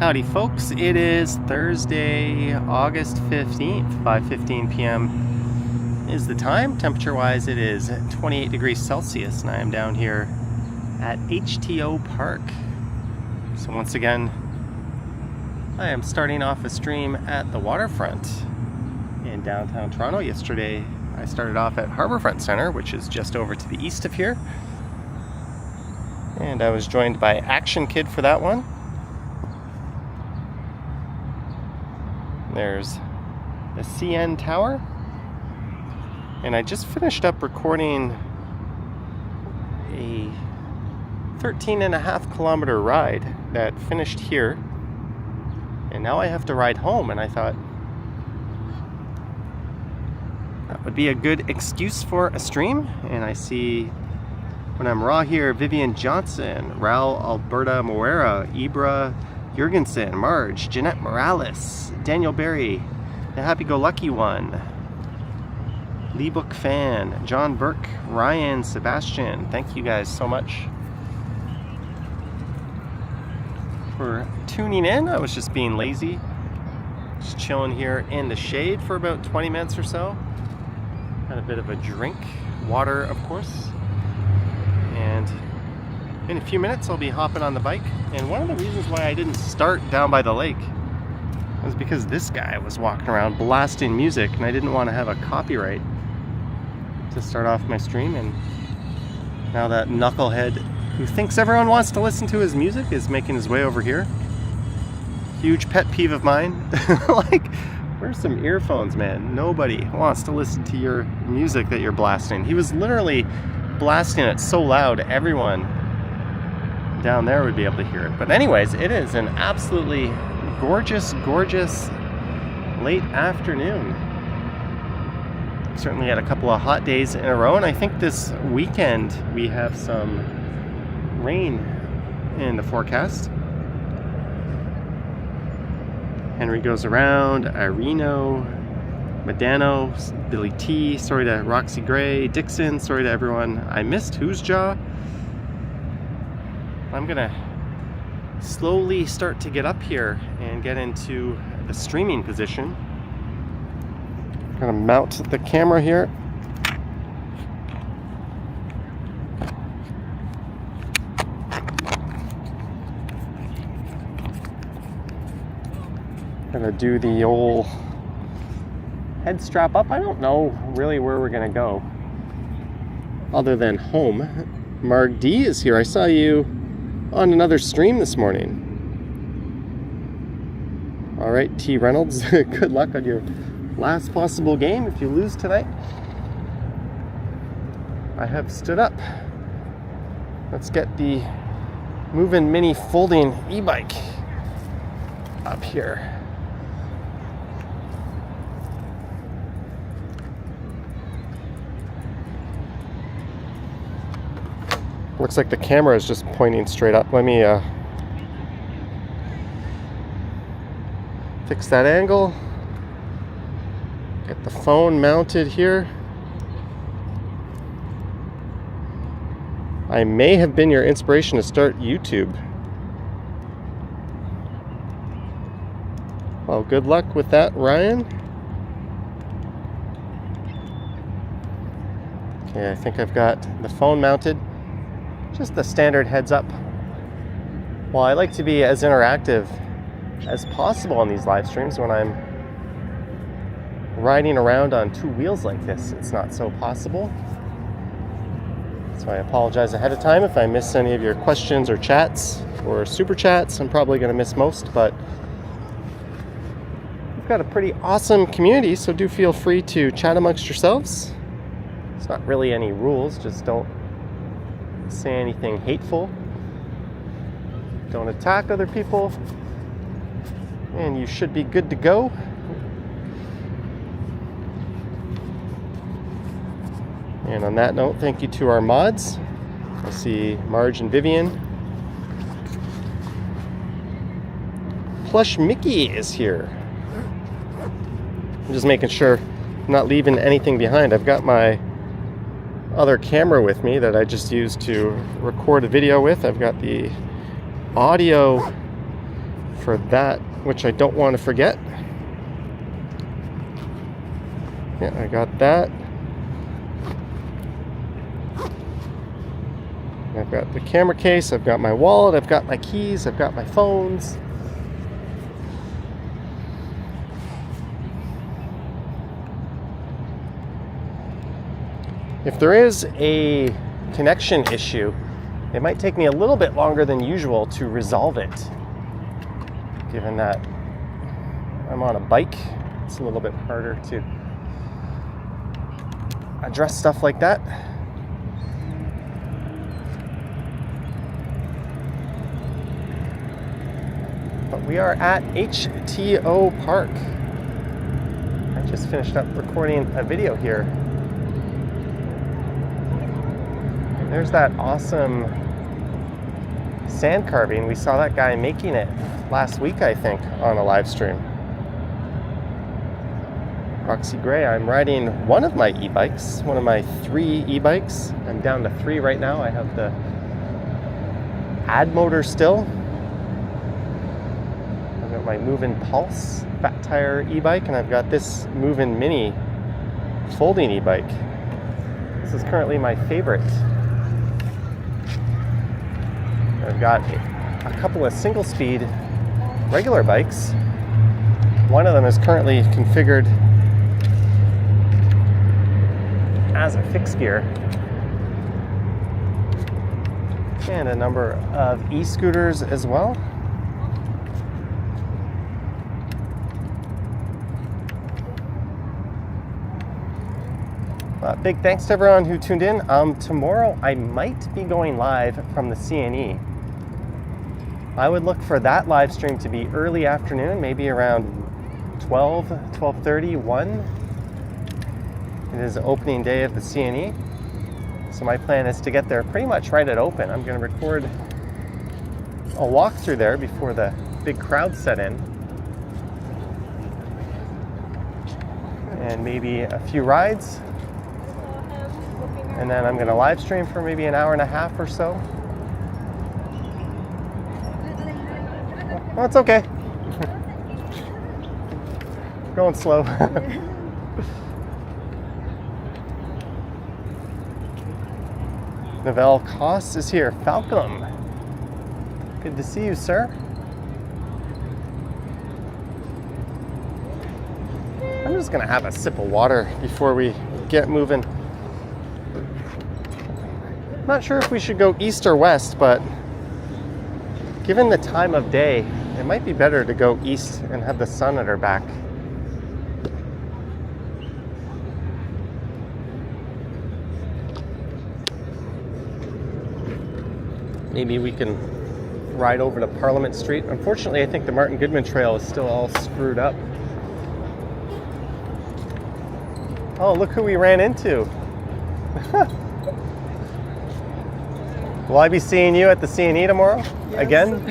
Howdy folks, it is Thursday, August 15th, 5:15 p.m. is the time. Temperature wise it is 28 degrees Celsius and I am down here at HTO Park. So once again, I am starting off a stream at the Waterfront in downtown Toronto. Yesterday I started off at Harbourfront Centre, which is just over to the east of here. And I was joined by Action Kid for that one. There's the CN Tower. And I just finished up recording a 13.5 kilometer ride that finished here. And now I have to ride home, and I thought that would be a good excuse for a stream. And I see when I'm raw here, Vivian Johnson, Raul Alberta Moera, Ibra Jurgensen, Marge, Jeanette Morales, Daniel Berry, the happy-go-lucky one, Lee Book Fan, John Burke, Ryan, Sebastian. Thank you guys so much for tuning in. I was just being lazy, just chilling here in the shade for about 20 minutes or so. Had a bit of a drink, water of course, and in a few minutes I'll be hopping on the bike. And one of the reasons why I didn't start down by the lake was because this guy was walking around blasting music and I didn't want to have a copyright to start off my stream. And now that knucklehead who thinks everyone wants to listen to his music is making his way over here. Huge pet peeve of mine. Like, where's some earphones, man? Nobody wants to listen to your music that you're blasting. He was literally blasting it so loud everyone down there would be able to hear it. But anyways, it is an absolutely gorgeous late afternoon. Certainly had a couple of hot days in a row, and I think this weekend we have some rain in the forecast. Henry goes around, Ireno, Medano, Billy T, sorry to Roxy Gray, Dixon, sorry to everyone I missed, Who's Jaw. I'm gonna slowly start to get up here and get into the streaming position. I'm gonna mount the camera here. Gonna do the old head strap up. I don't know really where we're gonna go other than home. Marg D is here. I saw you on another stream this morning. All right, T Reynolds, good luck on your last possible game if you lose tonight. I have stood up. Let's get the moving mini folding e-bike up here. Looks like the camera is just pointing straight up. Let me fix that angle. Get the phone mounted here. I may have been your inspiration to start YouTube. Well, good luck with that, Ryan. Okay, I think I've got the phone mounted. Just the standard heads up. Well, I like to be as interactive as possible on these live streams. When I'm riding around on two wheels like this, it's not so possible. So I apologize ahead of time if I miss any of your questions or chats or super chats. I'm probably going to miss most, but we've got a pretty awesome community, so do feel free to chat amongst yourselves. It's not really any rules, just don't say anything hateful, don't attack other people, and you should be good to go. And on that note, thank you to our mods. I see Marge and Vivian. Plush Mickey is here. I'm just making sure I'm not leaving anything behind. I've got my other camera with me that I just used to record a video with. I've got the audio for that, which I don't want to forget. Yeah, I got that. I've got the camera case, I've got my wallet, I've got my keys, I've got my phones. If there is a connection issue, it might take me a little bit longer than usual to resolve it. Given that I'm on a bike, it's a little bit harder to address stuff like that. But we are at HTO Park. I just finished up recording a video here. There's that awesome sand carving. We saw that guy making it last week, I think, on a live stream. Roxy Gray, I'm riding one of my e-bikes, one of my 3 e-bikes. I'm down to 3 right now. I have the Ad motor still. I've got my Movin' Pulse fat tire e-bike, and I've got this Movin' Mini folding e-bike. This is currently my favorite. I've got a couple of single speed regular bikes. One of them is currently configured as a fixed gear. And a number of e-scooters as well. Big thanks to everyone who tuned in. Tomorrow I might be going live from the CNE. I would look for that live stream to be early afternoon, maybe around 12, 12:30, 1. It is opening day of the CNE. So my plan is to get there pretty much right at open. I'm going to record a walkthrough there before the big crowd set in. And maybe a few rides. And then I'm going to live stream for maybe an hour and a half or so. Well, it's okay. Going slow. Novell Koss is here. Falcom. Good to see you, sir. I'm just going to have a sip of water before we get moving. Not sure if we should go east or west, but given the time of day, it might be better to go east and have the sun at our back. Maybe we can ride over to Parliament Street. Unfortunately, I think the Martin Goodman Trail is still all screwed up. Oh, look who we ran into. Will I be seeing you at the CNE tomorrow? Yes. Again?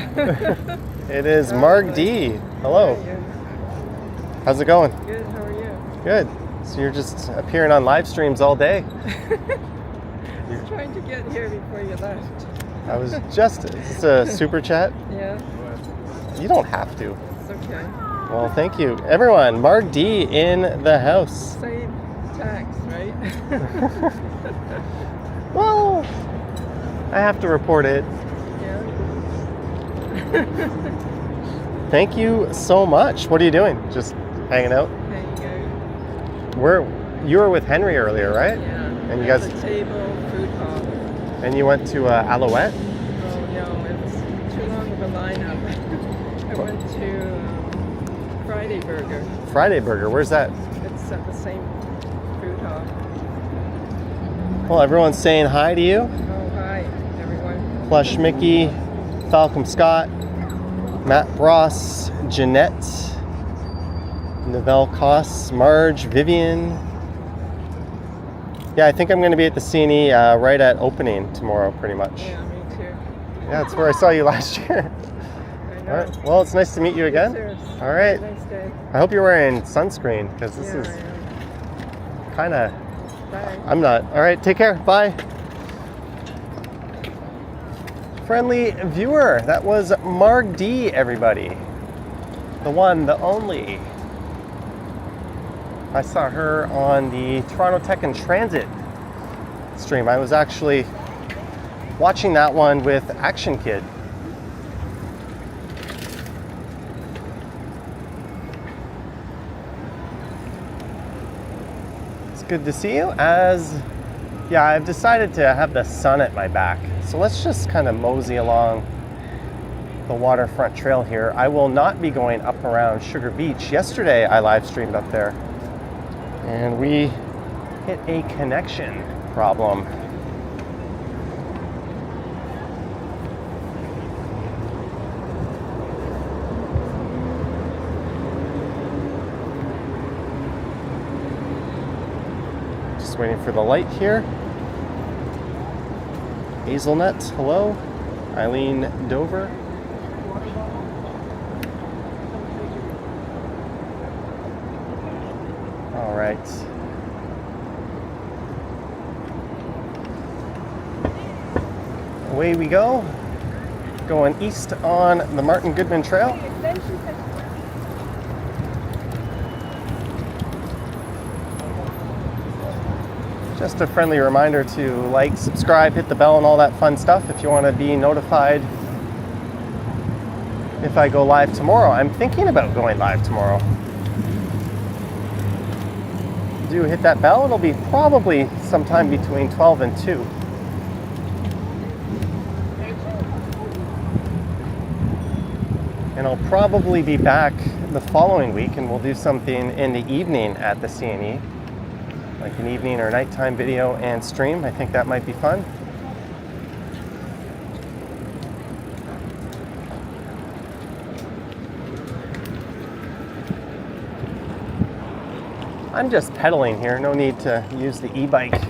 It is Marg D. Hello. How's it going? Good, how are you? Good. So you're just appearing on live streams all day? Just trying to get here before you left. I was just, is this a super chat? Yeah. You don't have to. It's okay. Well, thank you. Everyone, Marg D in the house. Same tax, right? Well, I have to report it. Yeah. Thank you so much. What are you doing? Just hanging out? Hanging out. You were with Henry earlier, right? Yeah. And you guys... The table, food hall. And you went to Alouette? Oh, no, it's too long of a lineup. I went to Friday Burger. Friday Burger, where's that? It's at the same food hall. Well, everyone's saying hi to you. Oh, hi, everyone. Plush Mickey, Falcom Scott, Matt Ross, Jeanette, Novell Koss, Marge, Vivian. Yeah, I think I'm going to be at the CNE right at opening tomorrow, pretty much. Yeah, me too. Yeah, that's where I saw you last year. I know. All right. Well, it's nice to meet you again. Cheers. All right. Nice day. I hope you're wearing sunscreen, because this is kind of... Bye. I'm not. All right, take care. Bye. Friendly viewer, that was Marg D, everybody. the one, the only. I saw her on the Toronto Tech and Transit stream. I was actually watching that one with Action Kid. It's good to see you. Yeah, I've decided to have the sun at my back. So let's just kind of mosey along the Waterfront Trail here. I will not be going up around Sugar Beach. Yesterday I live streamed up there and we hit a connection problem. Just waiting for the light here. Hazelnut, hello. Eileen Dover. All right. Away we go. Going east on the Martin Goodman Trail. Just a friendly reminder to like, subscribe, hit the bell and all that fun stuff if you want to be notified if I go live tomorrow. I'm thinking about going live tomorrow. Do hit that bell. It'll be probably sometime between 12 and 2. And I'll probably be back the following week and we'll do something in the evening at the CNE. Like an evening or nighttime video and stream. I think that might be fun. I'm just pedaling here. No need to use the e-bike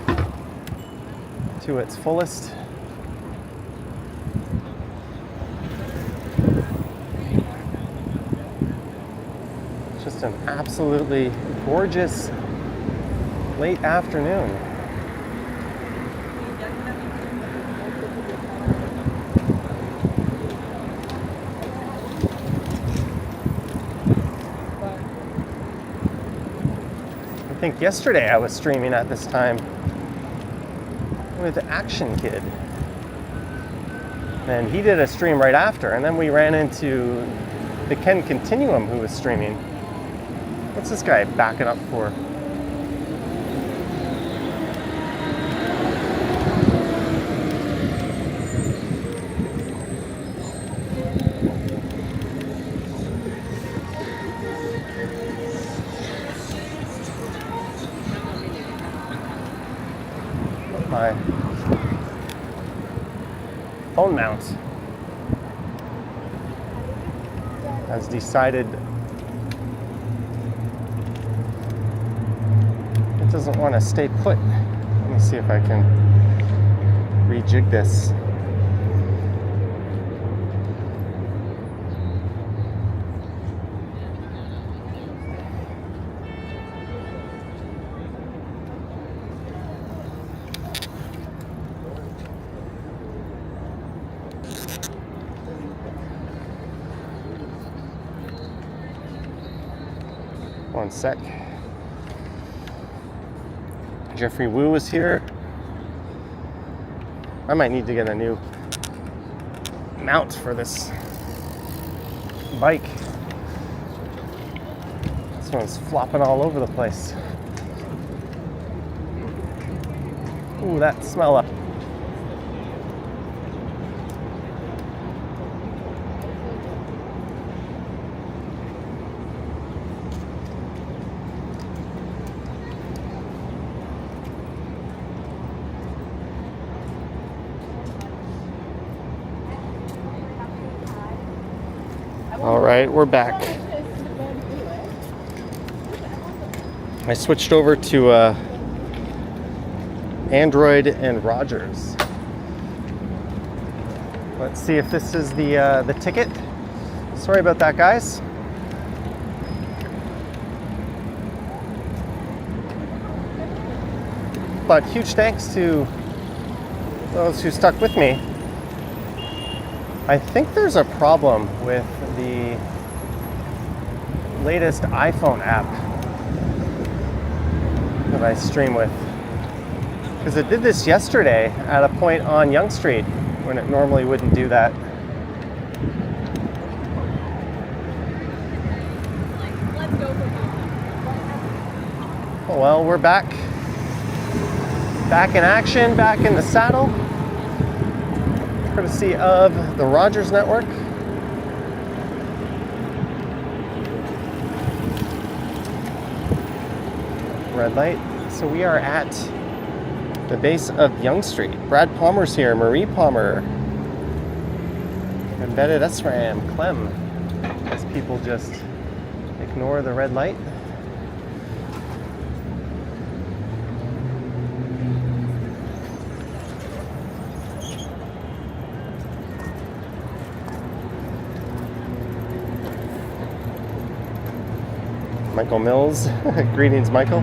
to its fullest. Just an absolutely gorgeous late afternoon. I think yesterday I was streaming at this time with Action Kid. And he did a stream right after, and then we ran into the Ken Continuum who was streaming. What's this guy backing up for? My phone mount has decided it doesn't want to stay put. Let me see if I can rejig this. One sec. Jeffrey Wu is here. I might need to get a new mount for this bike. This one's flopping all over the place. Ooh, that smell up. All right, we're back. I switched over to Android and Rogers. Let's see if this is the ticket. Sorry about that, guys. But huge thanks to those who stuck with me. I think there's a problem with the latest iPhone app that I stream with. Because it did this yesterday at a point on Yonge Street when it normally wouldn't do that. Oh, well, we're back. Back in action, back in the saddle. Courtesy of the Rogers Network. Red light. So we are at the base of Yonge Street. Brad Palmer's here, Marie Palmer, Embedded SRAM, Clem, as people just ignore the red light. Michael Mills, greetings, Michael.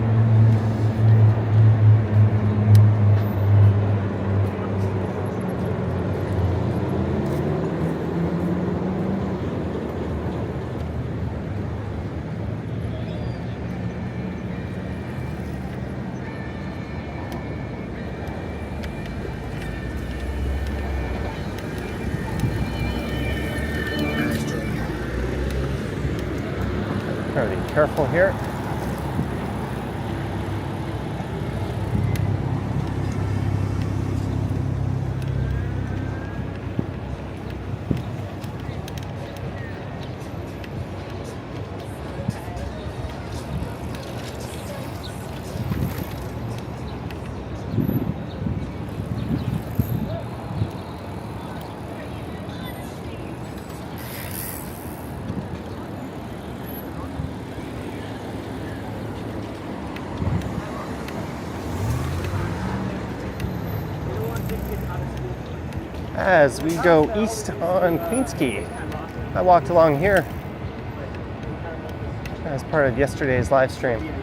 Gotta be careful here. As we go east on Queens-Quay, I walked along here as part of yesterday's live stream.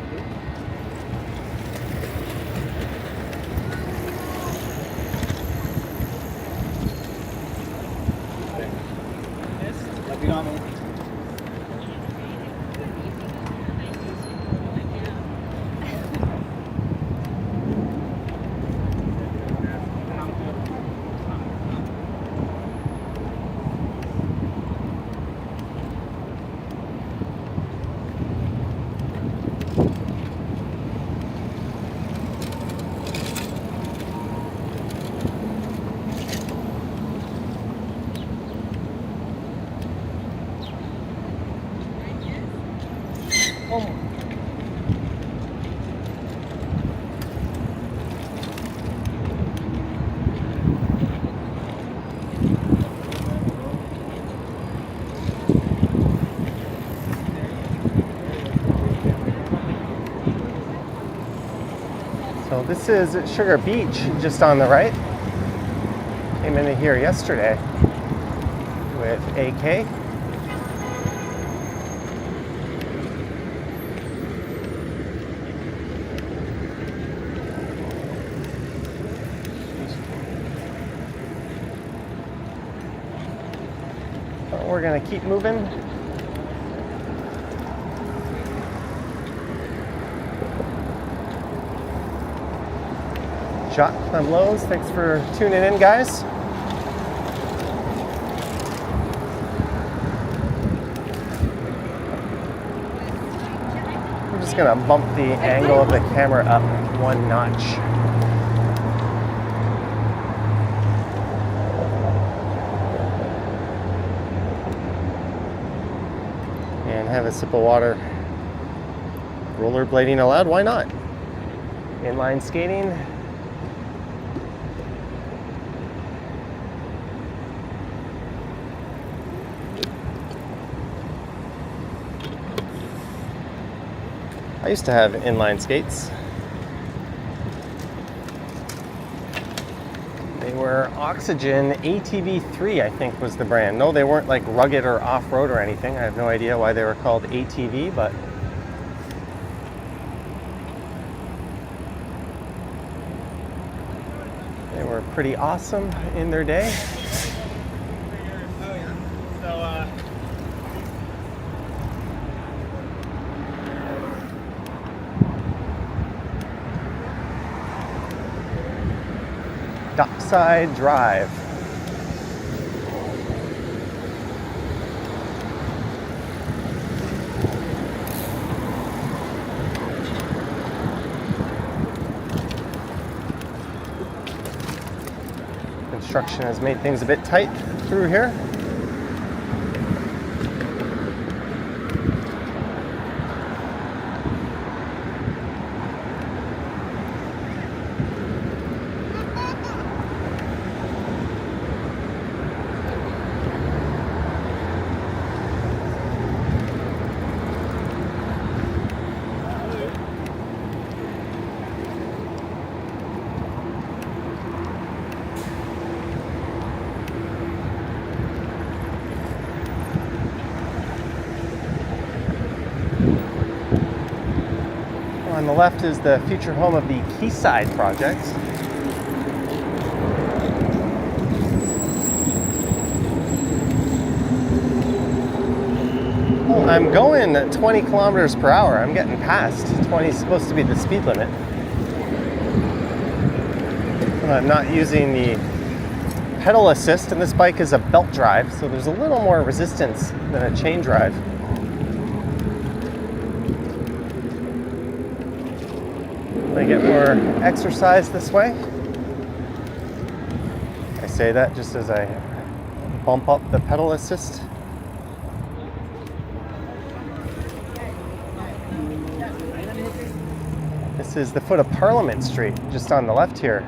So this is Sugar Beach, just on the right. Came into here yesterday with AK. But we're gonna keep moving. Shot Clem Lowe's. Thanks for tuning in, guys. I'm just gonna bump the angle of the camera up one notch. And have a sip of water. Rollerblading allowed? Why not? Inline skating. I used to have inline skates. They were Oxygen ATV3, I think was the brand. No, they weren't like rugged or off-road or anything. I have no idea why they were called ATV, but they were pretty awesome in their day. Dockside Drive. Construction has made things a bit tight through here. On the left is the future home of the Quayside project. I'm going 20 kilometers per hour. I'm getting past. 20 is supposed to be the speed limit. I'm not using the pedal assist, and this bike is a belt drive, so there's a little more resistance than a chain drive. I get more exercise this way. I say that just as I bump up the pedal assist. This is the foot of Parliament Street, just on the left here.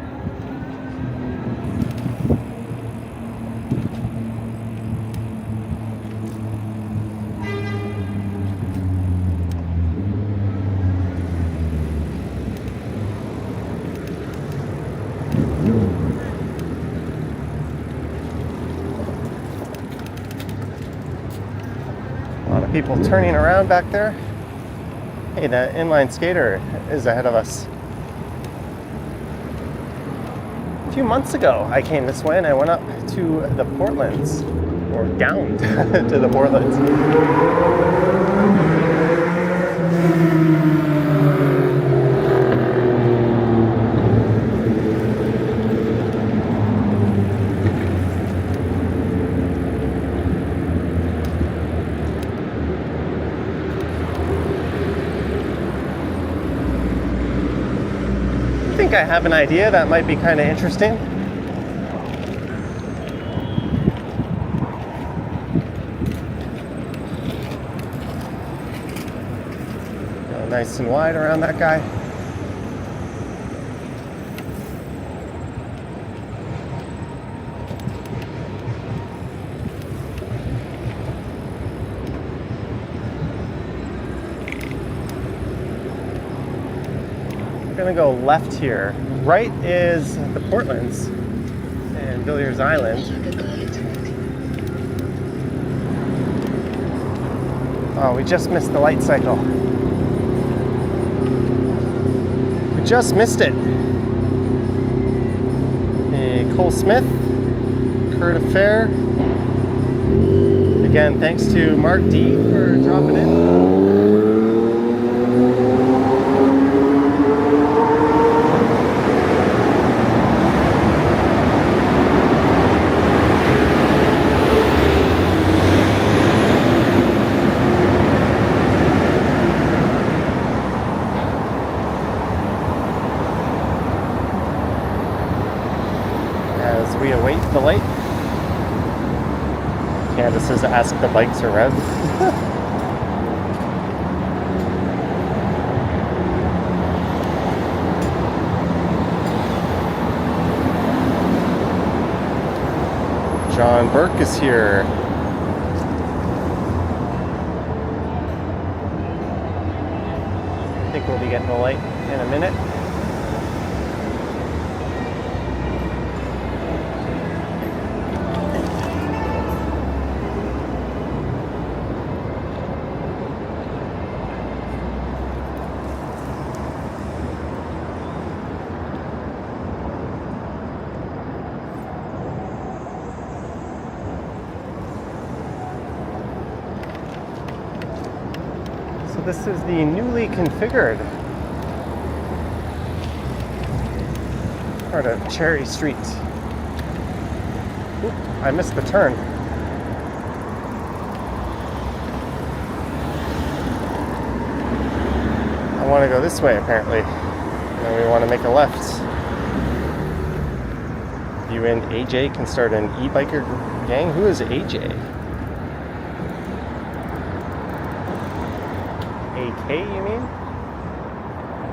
People turning around back there. Hey, that inline skater is ahead of us. A few months ago, I came this way and I went up to the Portlands, or down to the Portlands. I think I have an idea that might be kind of interesting. Nice and wide around that guy. Gonna go left here. Right is the Portlands and Villiers Island. Oh, we just missed the light cycle. We just missed it. Hey, Cole Smith, Kurt Affair. Again, thanks to Mark D for dropping in. We await the light. Candace says ask the bikes are red. John Burke is here. I think we'll be getting the light in a minute. This is the newly configured part of Cherry Street. Oop, I missed the turn. I want to go this way apparently. And then we want to make a left. You and AJ can start an e-biker gang. Who is AJ? AK, you mean?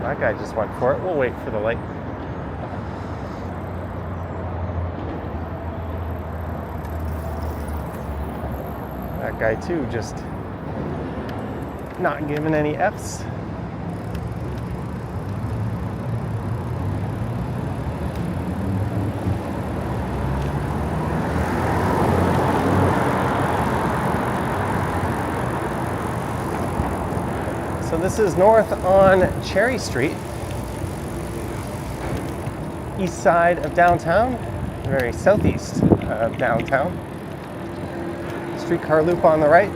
That guy just went for it. We'll wait for the light. That guy too, just not giving any Fs. So this is north on Cherry Street, east side of downtown, very southeast of downtown. Streetcar loop on the right.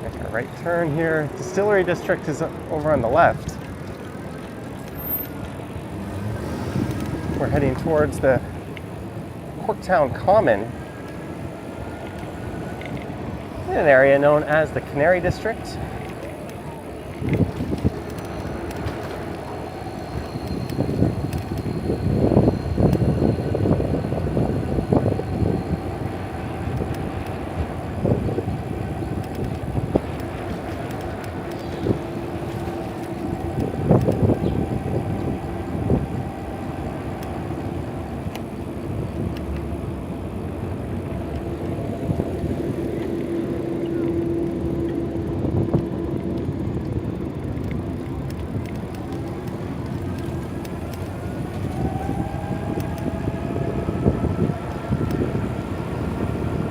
Make a right turn here. Distillery District is over on the left. We're heading towards the Corktown Common, in an area known as the Canary District.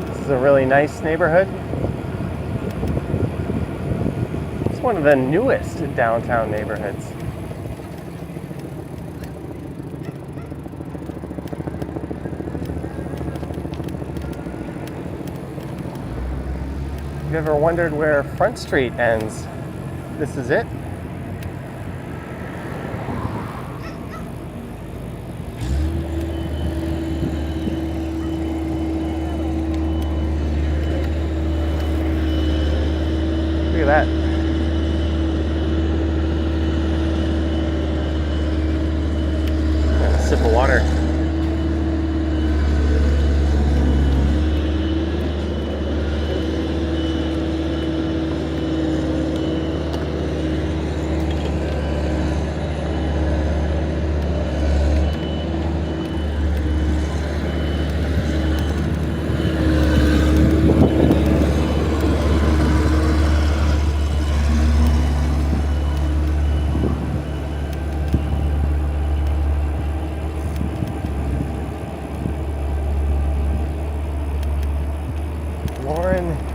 This is a really nice neighborhood. It's one of the newest downtown neighborhoods. If you ever wondered where Front Street ends, this is it. Look at that. A sip of water.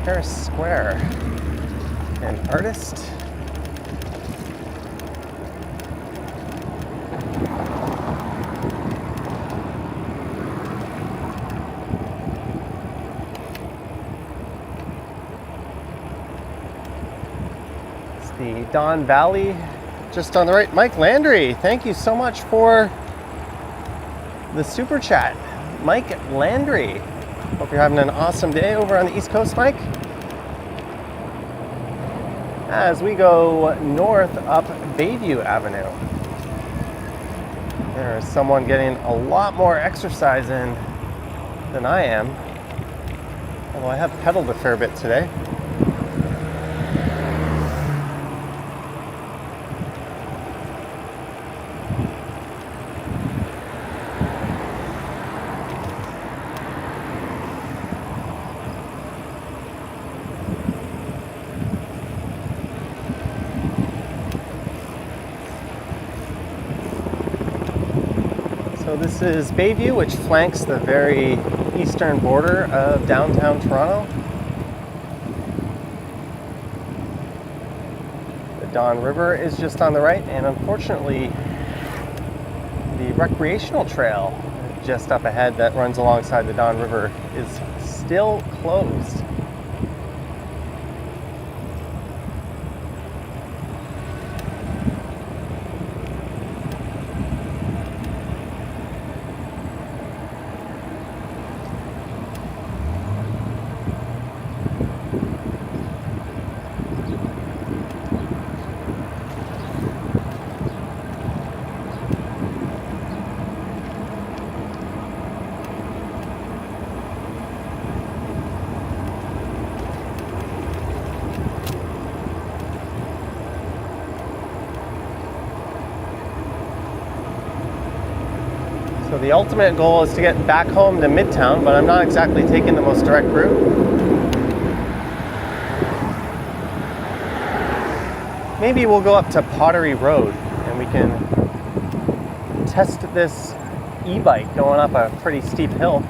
Harris Square, an artist. It's the Don Valley, just on the right. Mike Landry, thank you so much for the super chat. Mike Landry. Hope you're having an awesome day over on the East Coast, Mike. As we go north up Bayview Avenue, there is someone getting a lot more exercise in than I am. Although I have pedaled a fair bit today. So this is Bayview, which flanks the very eastern border of downtown Toronto. The Don River is just on the right, and unfortunately the recreational trail just up ahead that runs alongside the Don River is still closed. So the ultimate goal is to get back home to Midtown, but I'm not exactly taking the most direct route. Maybe we'll go up to Pottery Road and we can test this e-bike going up a pretty steep hill.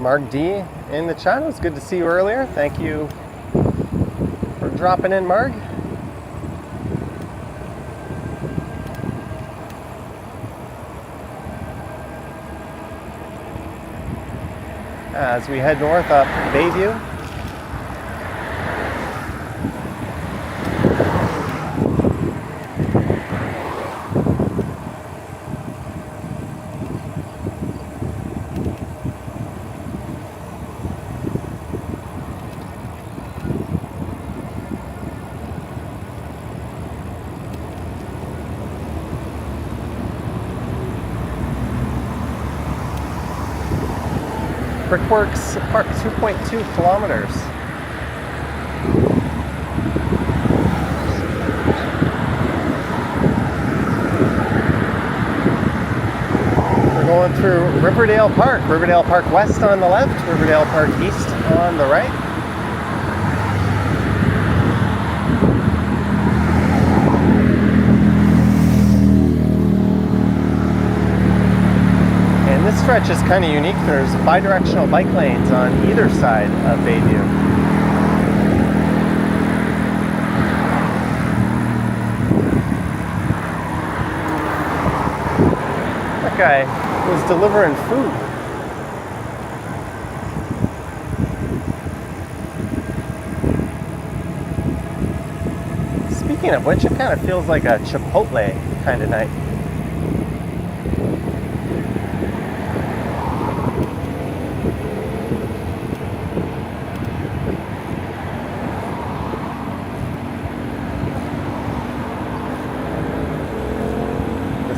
Mark D in the chat. It was good to see you earlier. Thank you for dropping in, Mark. As we head north up Bayview. Brickworks Park, 2.2 kilometers. We're going through Riverdale Park. Riverdale Park West on the left, Riverdale Park East on the right. This stretch is kind of unique. There's bi-directional bike lanes on either side of Bayview. That guy was delivering food. Speaking of which, it kind of feels like a Chipotle kind of night.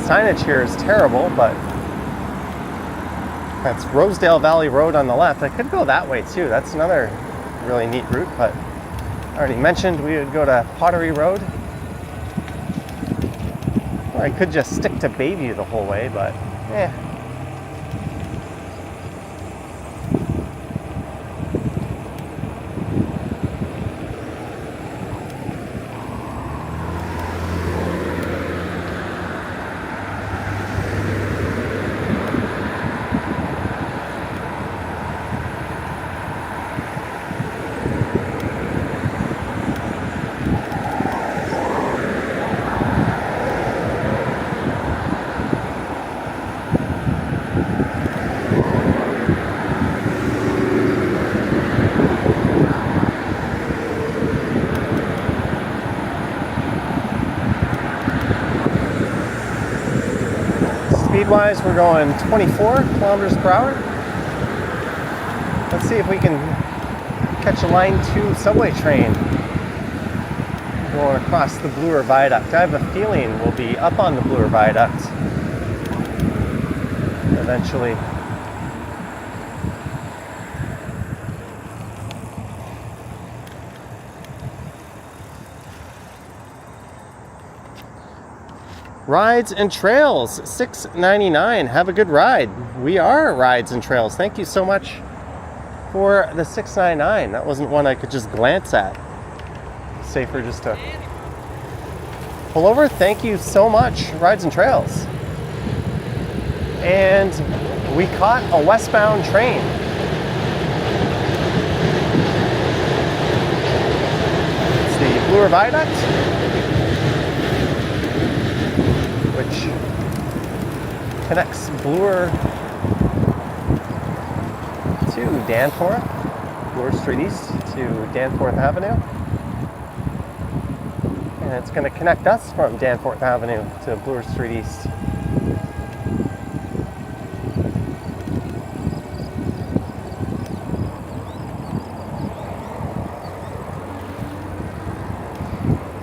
Signage here is terrible, but that's Rosedale Valley Road on the left. I could go that way too. That's another really neat route, but I already mentioned we would go to Pottery Road. Or I could just stick to Bayview the whole way, but speed-wise, we're going 24 kilometers per hour. Let's see if we can catch a Line 2 subway train going across the Bloor Viaduct. I have a feeling we'll be up on the Bloor Viaduct eventually. Rides and Trails, $6.99. Have a good ride. We are Rides and Trails. Thank you so much for the $6.99. That wasn't one I could just glance at. Safer just to pull over. Thank you so much, Rides and Trails. And we caught a westbound train. It's the Bloor Viaduct, which connects Bloor to Danforth, Bloor Street East to Danforth Avenue. And it's going to connect us from Danforth Avenue to Bloor Street East.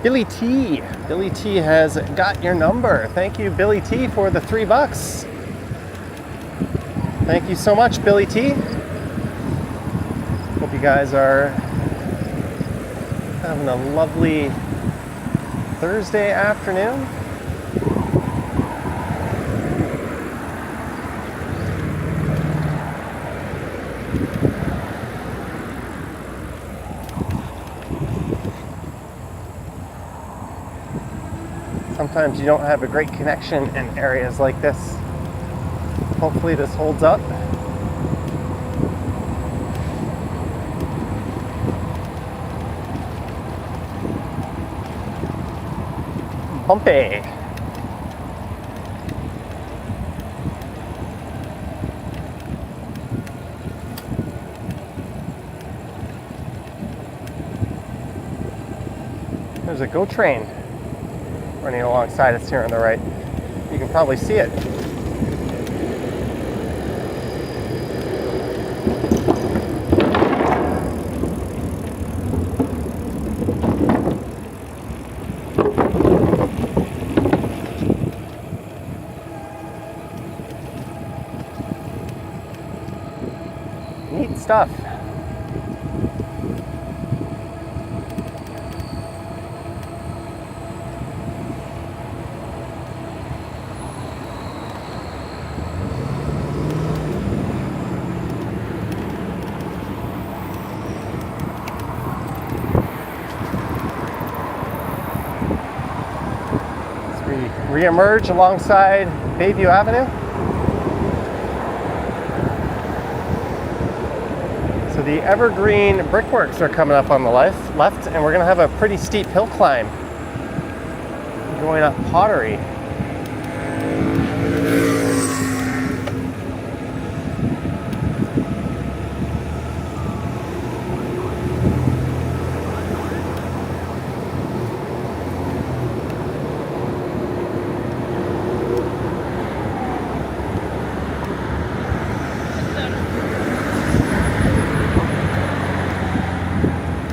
Billy T. Billy T has got your number. Thank you, Billy T, for the $3. Thank you so much, Billy T. Hope you guys are having a lovely Thursday afternoon. Sometimes you don't have a great connection in areas like this. Hopefully this holds up. Bumpy. There's a GO train running alongside us here on the right. You can probably see it. Neat stuff. Re-emerge alongside Bayview Avenue. So the Evergreen brickworks are coming up on the left, and we're going to have a pretty steep hill climb going up Pottery.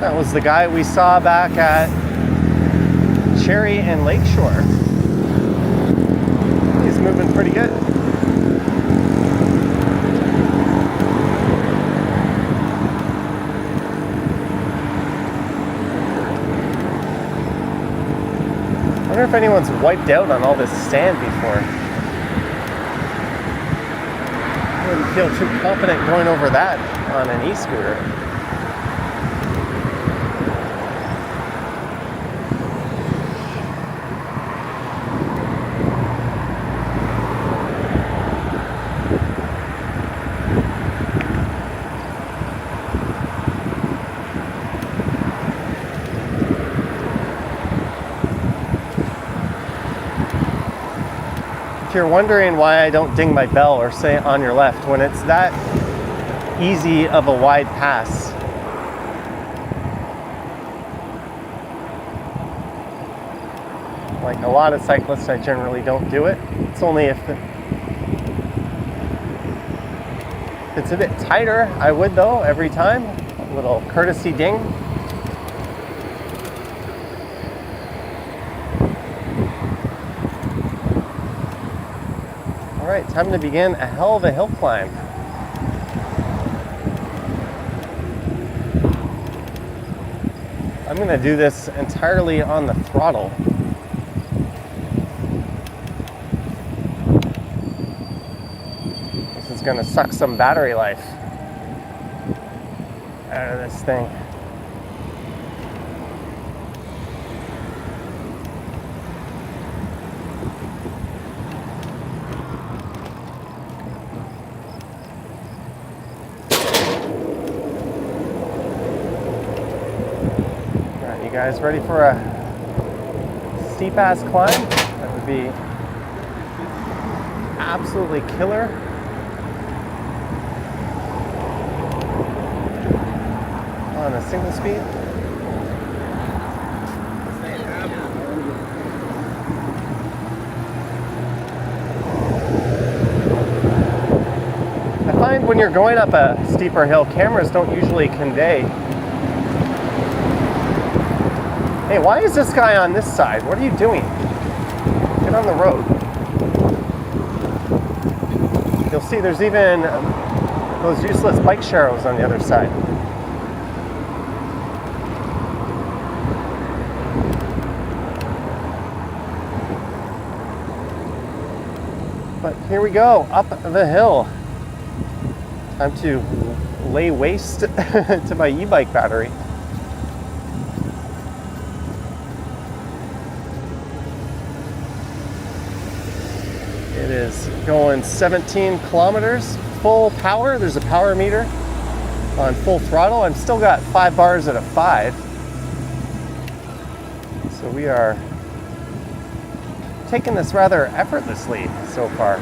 That was the guy we saw back at Cherry and Lakeshore. He's moving pretty good. I wonder if anyone's wiped out on all this sand before. I wouldn't feel too confident going over that on an e-scooter. If you're wondering why I don't ding my bell or say on your left when it's that easy of a wide pass. Like a lot of cyclists, I generally don't do it. It's only if it's a bit tighter, I would though, every time. A little courtesy ding. All right, time to begin a hell of a hill climb. I'm gonna do this entirely on the throttle. This is gonna suck some battery life out of this thing. guys ready for a steep ass climb? That would be absolutely killer. On a single speed. I find when you're going up a steeper hill, cameras don't usually convey. Hey, why is this guy on this side? What are you doing? Get on the road. You'll see there's even those useless bike sharrows on the other side. But here we go, up the hill. Time to lay waste to my e-bike battery. It is going 17 kilometers, full power. There's a power meter on full throttle. I've still got 5 bars at a 5. So we are taking this rather effortlessly so far.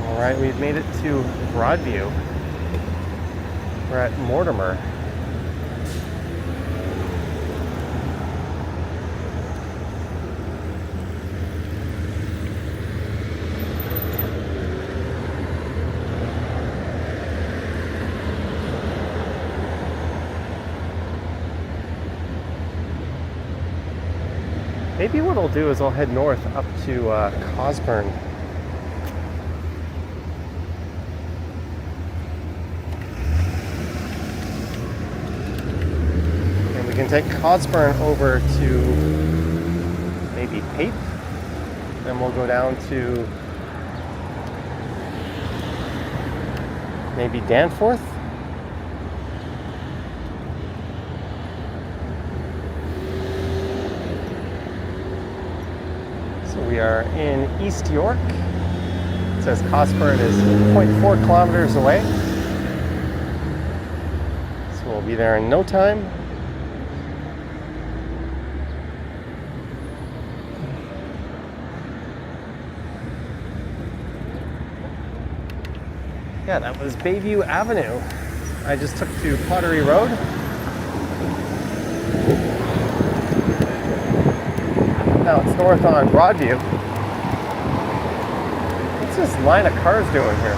Alright, we've made it to Broadview. We're at Mortimer. Maybe what I'll do is I'll head north up to Cosburn. And we can take Cosburn over to maybe Pape. Then we'll go down to maybe Danforth. We are in East York. It says Cosburn is 0.4 kilometers away. So we'll be there in no time. Yeah, that was Bayview Avenue. I just took to Pottery Road. Now it's north on Broadview. What's this line of cars doing here?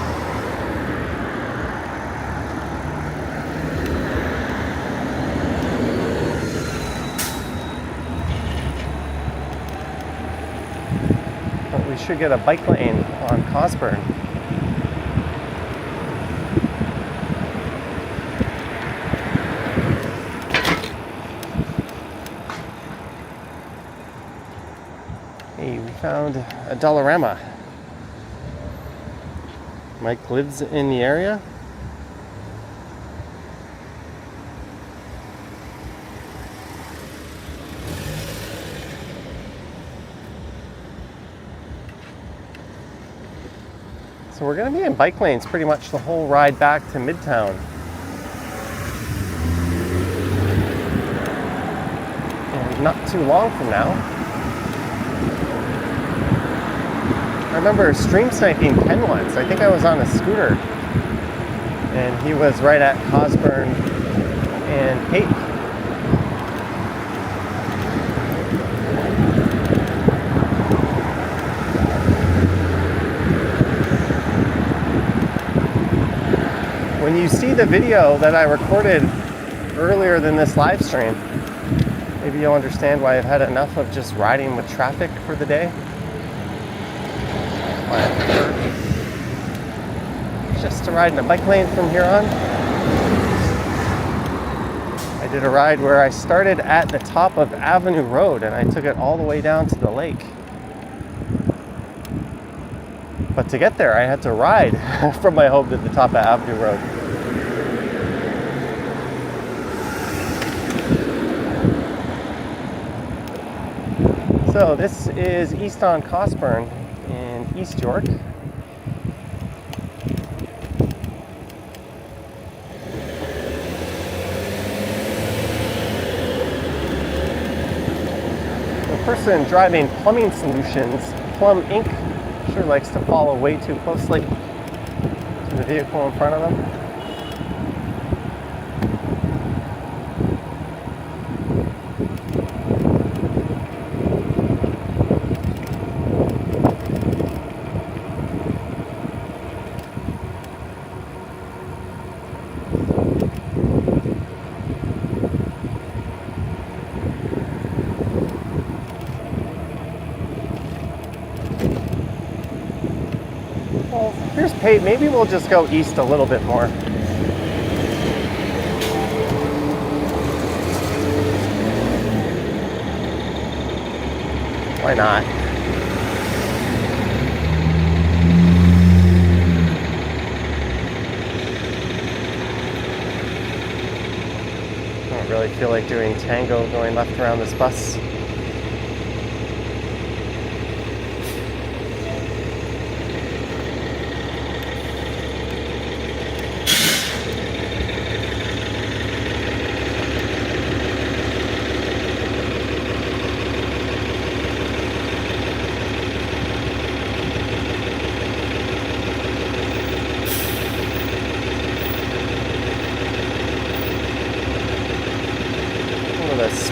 Well, we should get a bike lane on Cosburn. Hey, we found a Dollarama. Mike lives in the area. So we're going to be in bike lanes pretty much the whole ride back to Midtown. And not too long from now. I remember stream sniping Ken once. I think I was on a scooter. And he was right at Cosburn and Pape. When you see the video that I recorded earlier than this live stream. Maybe you'll understand why I've had enough of just riding with traffic for the day. Why I prefer just to ride in a bike lane from here on. I did a ride where I started at the top of Avenue Road and I took it all the way down to the lake. But to get there, I had to ride from my home to the top of Avenue Road. So this is East on Cosburn in East York. The person driving Plumbing Solutions, Plum Inc., sure likes to follow way too closely to the vehicle in front of them. Here's Pate. Maybe we'll just go east a little bit more. Why not? I don't really feel like doing tango going left around this bus.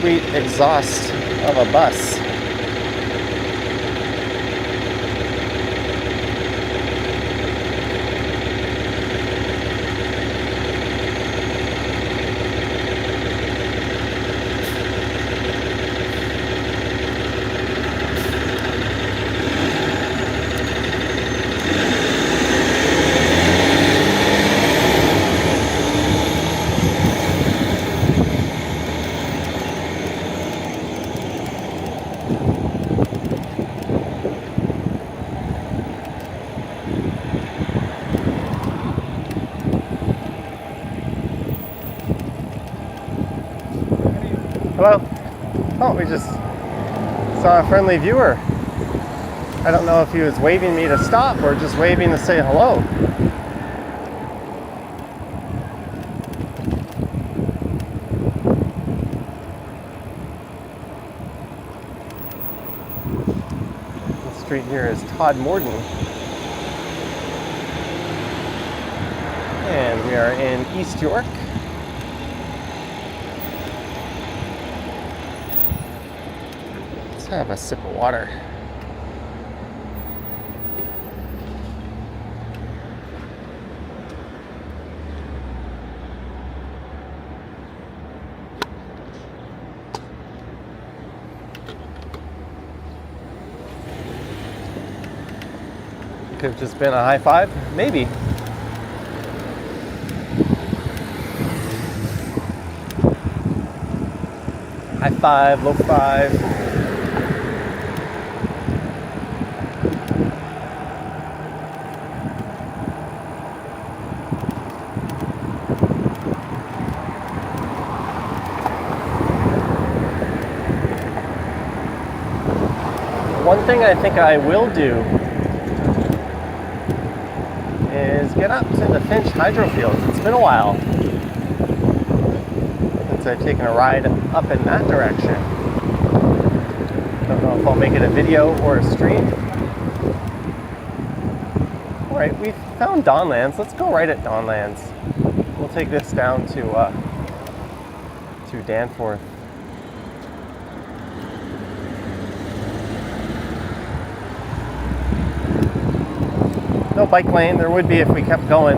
Sweet exhaust of a bus. Hello? Oh, we just saw a friendly viewer. I don't know if he was waving me to stop or just waving to say hello. The street here is Todd Morden. And we are in East York. Have a sip of water. Could have just been a high five, maybe. High five, low five. One thing I think I will do is get up to the Finch Hydro Fields. It's been a while since I've taken a ride up in that direction. Don't know if I'll make it a video or a stream. Alright, we've found Dawnlands. Let's go right at Dawnlands. We'll take this down to Danforth. No bike lane, there would be if we kept going.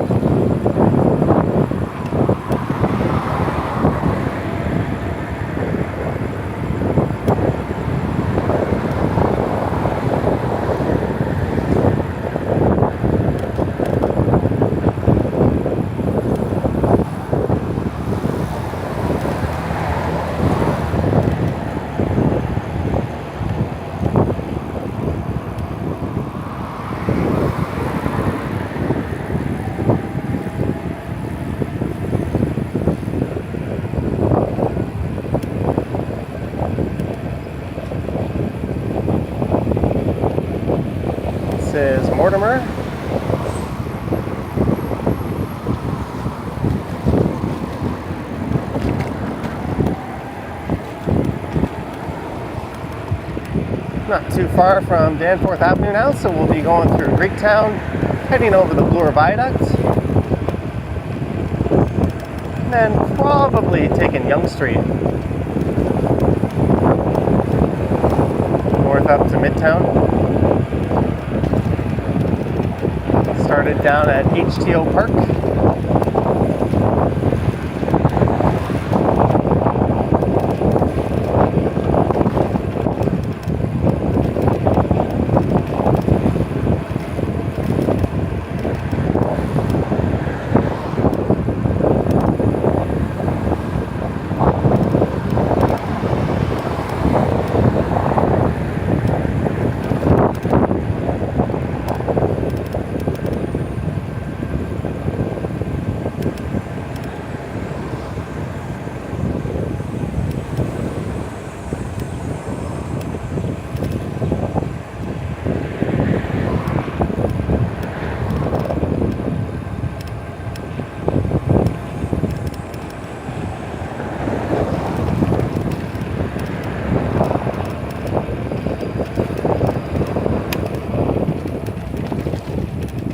Not too far from Danforth Avenue now, so we'll be going through Greektown, heading over the Bloor Viaduct, and then probably taking Yonge Street north up to Midtown. Started down at HTO Park.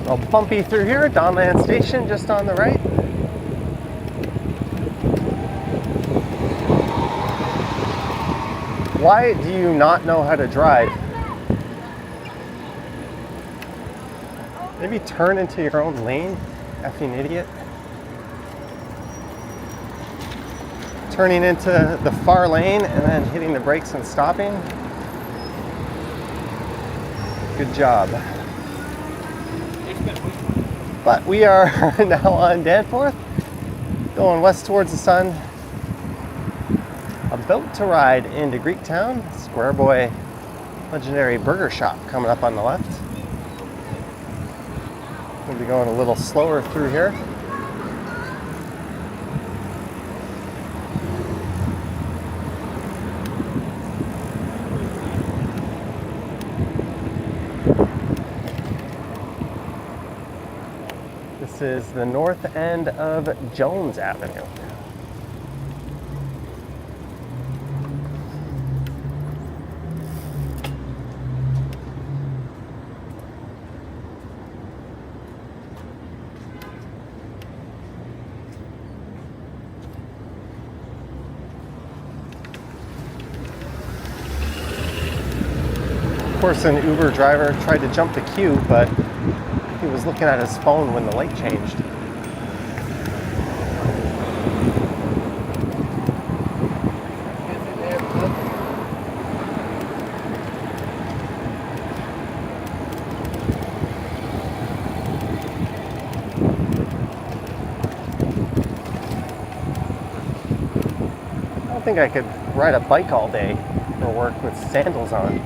A little bumpy through here, Donland Station just on the right. Why do you not know how to drive? Maybe turn into your own lane, effing idiot. Turning into the far lane and then hitting the brakes and stopping. Good job. But we are now on Danforth, going west towards the sun. About to ride into Greektown. Square Boy legendary burger shop coming up on the left. We'll be going a little slower through here. This is the north end of Jones Avenue. Of course, an Uber driver tried to jump the queue, but he was looking at his phone when the light changed. I don't think I could ride a bike all day for work with sandals on.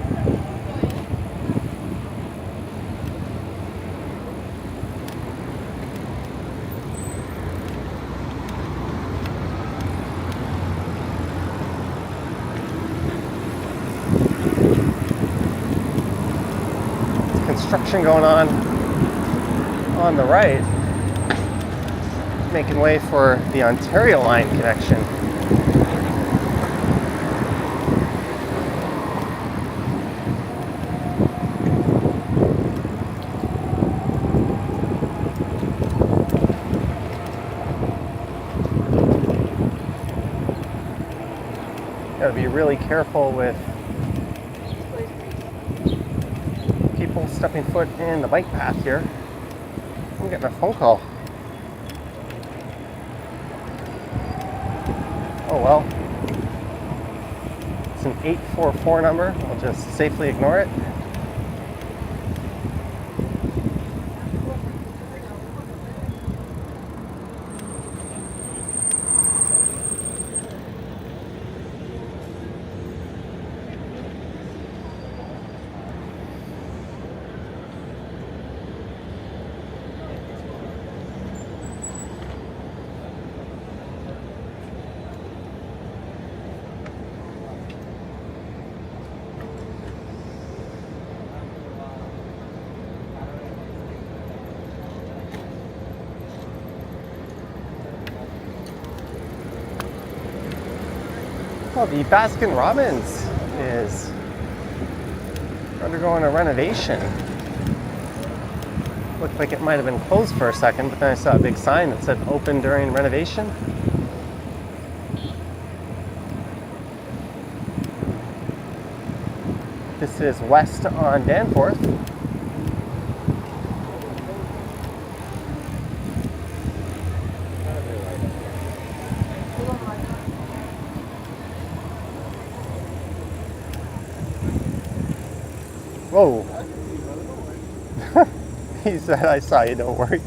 Construction going on the right, making way for the Ontario line connection. Gotta be really careful with people stepping foot in the bike path here. I'm getting a phone call. Oh well. It's an 844 number. I'll just safely ignore it. Well, the Baskin Robbins is undergoing a renovation. Looked like it might have been closed for a second, but then I saw a big sign that said open during renovation. This is west on Danforth. Whoa. He said, I saw you, don't worry.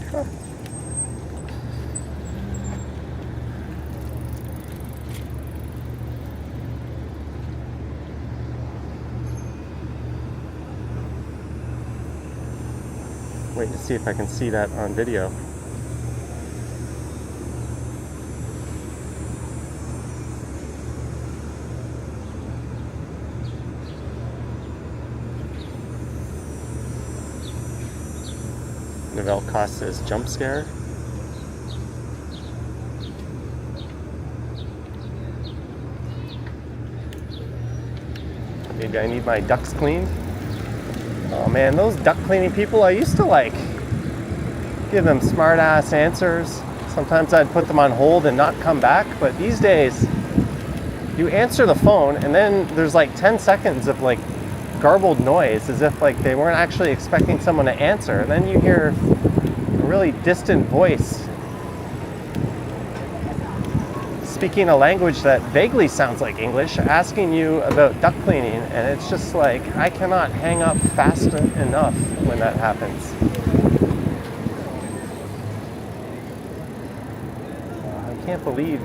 Wait to see if I can see that on video. Novell Costa's jump scare. Maybe I need my ducks cleaned. Oh man, those duck cleaning people, I used to like give them smart ass answers. Sometimes I'd put them on hold and not come back, but these days you answer the phone and then there's like 10 seconds of like garbled noise as if like they weren't actually expecting someone to answer, and then you hear a really distant voice speaking a language that vaguely sounds like English, asking you about duck cleaning, and it's just like, I cannot hang up fast enough when that happens. I can't believe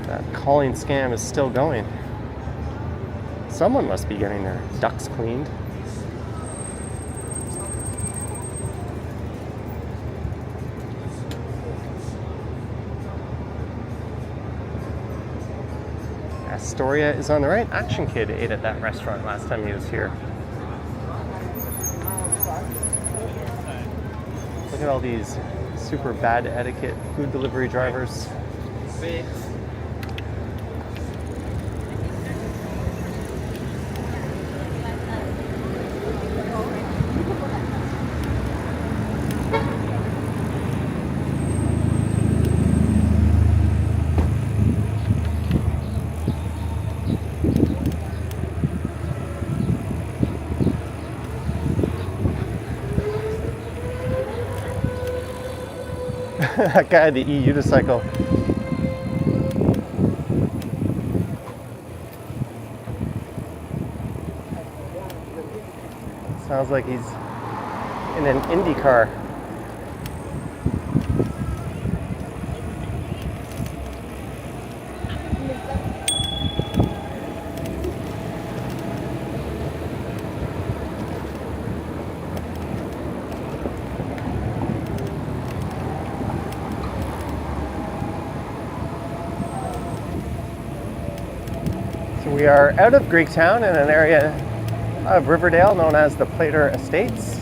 that calling scam is still going. Someone must be getting their ducks cleaned. Astoria is on the right. Action Kid ate at that restaurant last time he was here. Look at all these super bad etiquette food delivery drivers. That guy had the e-unicycle. Sounds like he's in an Indy car. We are out of Greektown in an area of Riverdale known as the Plater Estates.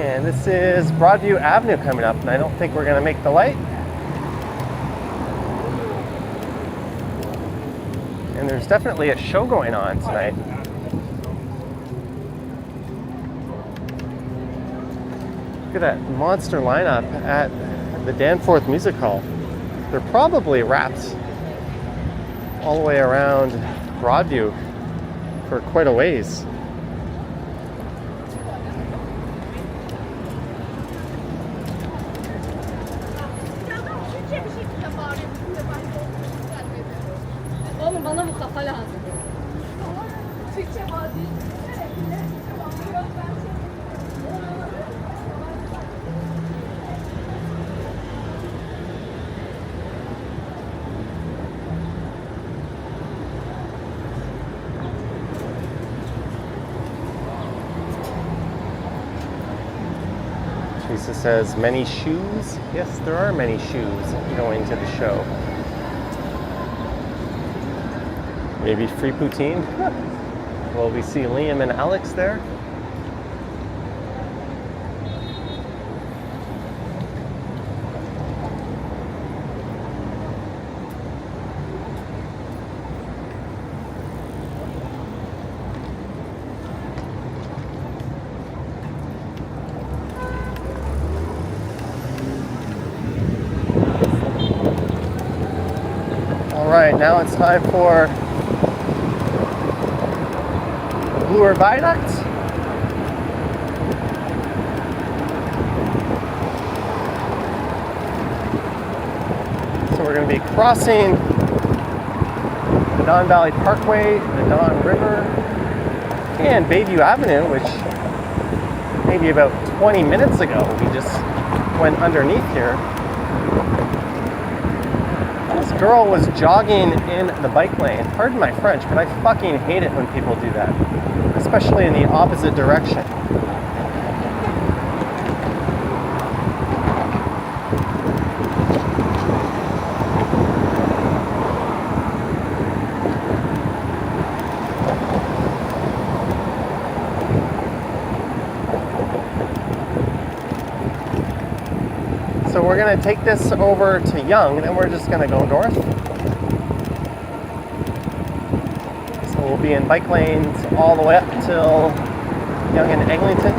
And this is Broadview Avenue coming up, and I don't think we're going to make the light. And there's definitely a show going on tonight. Look at that monster lineup at the Danforth Music Hall. They're probably wrapped all the way around Broadview for quite a ways. Oğlum bana bu kafa lazım. Türkçe var değil. Lisa says, many shoes? Yes, there are many shoes going to the show. Maybe free poutine? Will we see Liam and Alex there? Alright, now it's time for the Bloor Viaduct. So we're going to be crossing the Don Valley Parkway, the Don River, and Bayview Avenue, which maybe about 20 minutes ago we just went underneath here. This girl was jogging in the bike lane. Pardon my French, but I fucking hate it when people do that, especially in the opposite direction. So we're going to take this over to Yonge, and then we're just going to go north. So we'll be in bike lanes all the way up till Yonge and Eglinton.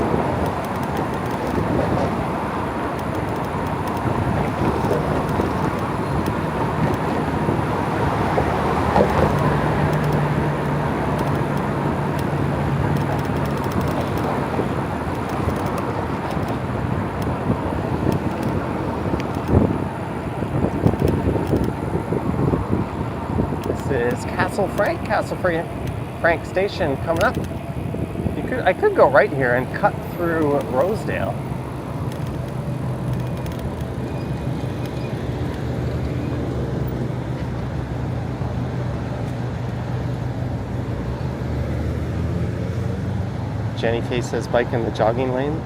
Is Castle Frank Station coming up. I could go right here and cut through Rosedale. Jenny K says bike in the jogging lane.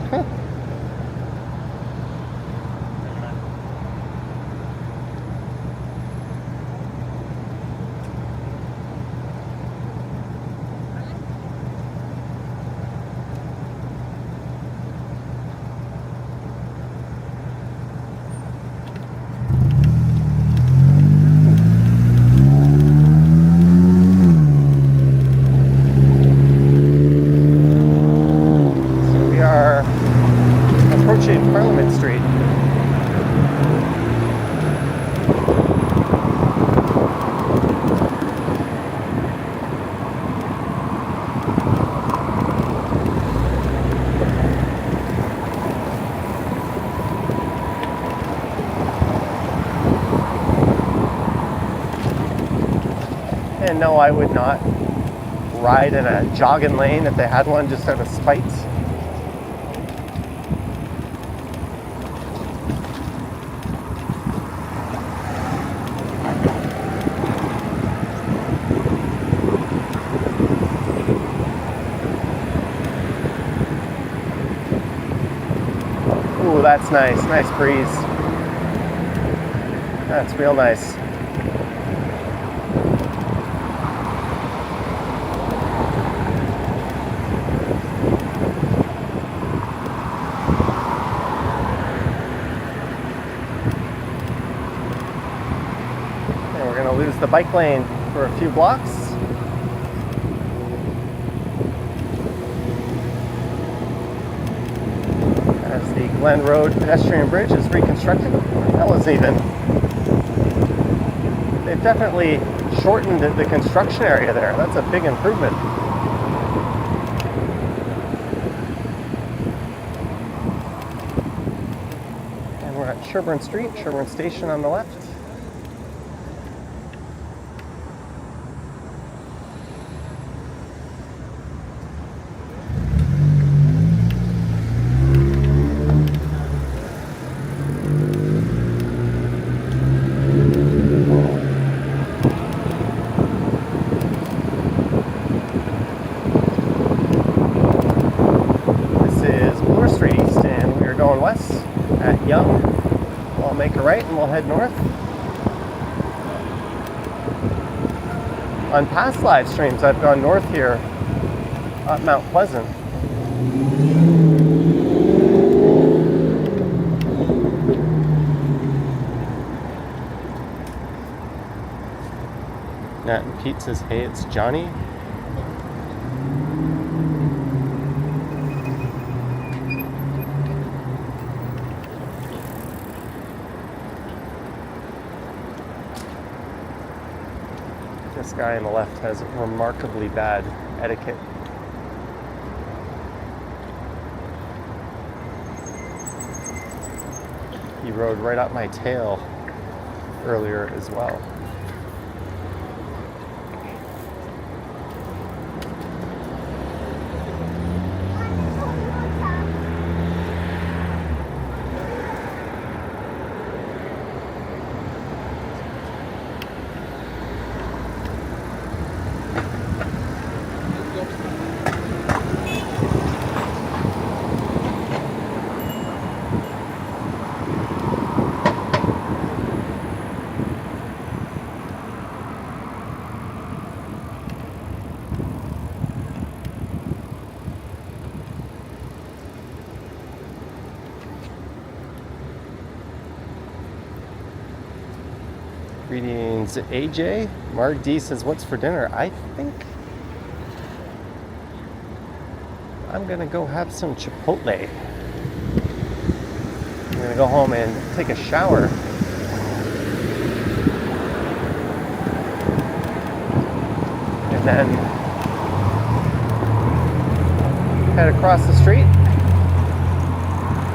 Parliament Street. And no, I would not ride in a jogging lane if they had one just out of spite. Ooh, that's nice. Nice breeze. That's real nice. And we're going to lose the bike lane for a few blocks. The Glen Road pedestrian bridge is reconstructed. That wasn't even. They've definitely shortened the construction area there. That's a big improvement. And we're at Sherbourne Street, Sherbourne Station on the left. Going west. head north. On past live streams, I've gone north here up Mount Pleasant. Nat and Pete says, hey, it's Johnny. This guy on the left has remarkably bad etiquette. He rode right up my tail earlier as well. Greetings, AJ. Mark D says, what's for dinner? I think I'm gonna go have some Chipotle. I'm gonna go home and take a shower. And then head across the street.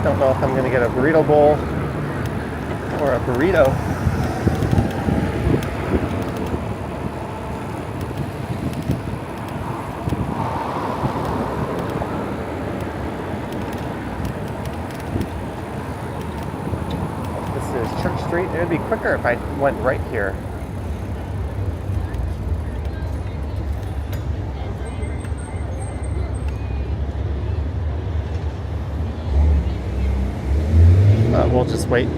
Don't know if I'm gonna get a burrito bowl or a burrito. Street. It would be quicker if I went right here. We'll just wait.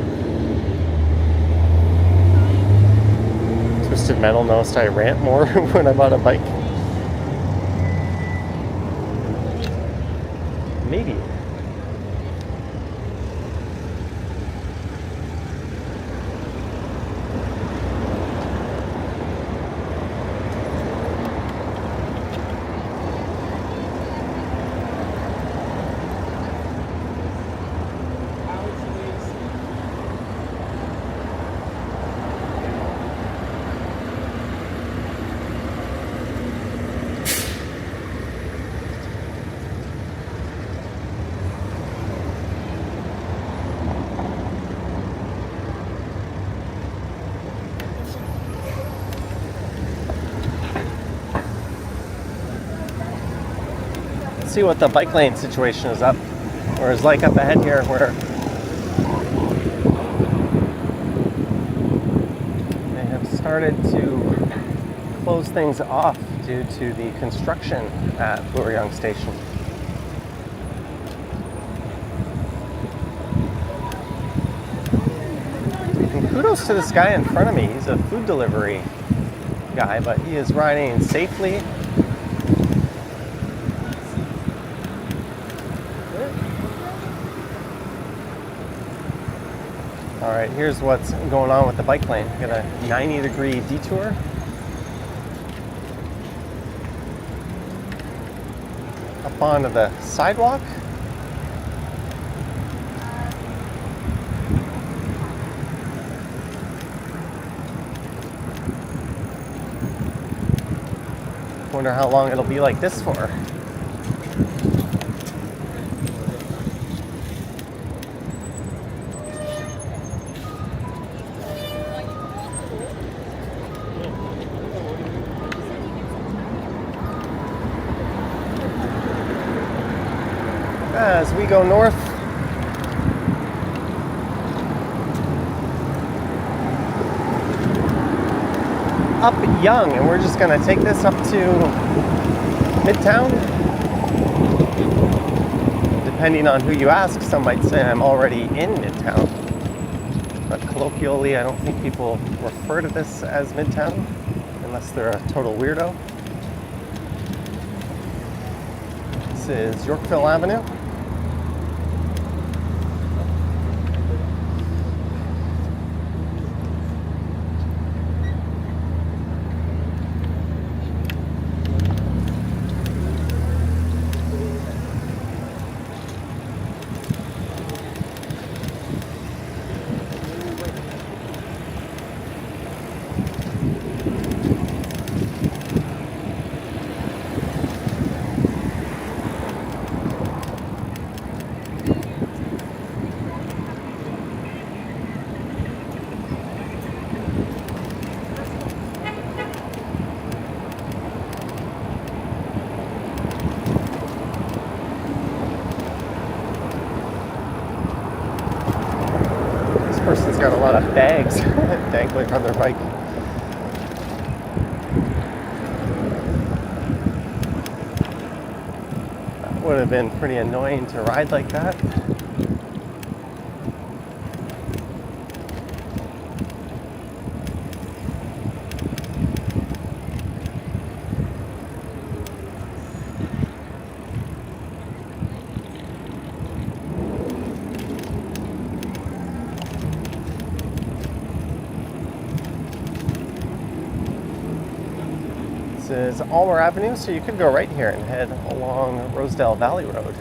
Twisted Metal noticed I rant more when I'm on a bike. Maybe. See what the bike lane situation is up or is like up ahead here, where they have started to close things off due to the construction at Bloor-Yonge Station. And kudos to this guy in front of me. He's a food delivery guy, but he is riding safely. All right, here's what's going on with the bike lane. Got a 90-degree detour. Up onto the sidewalk. Wonder how long it'll be like this for. As we go north, up Yonge, and we're just going to take this up to Midtown. Depending on who you ask, some might say I'm already in Midtown. But colloquially, I don't think people refer to this as Midtown unless they're a total weirdo. This is Yorkville Avenue. Person's got a lot of bags dangling from their bike. That would have been pretty annoying to ride like that. This is Almer Avenue, so you could go right here and head along Rosedale Valley Road.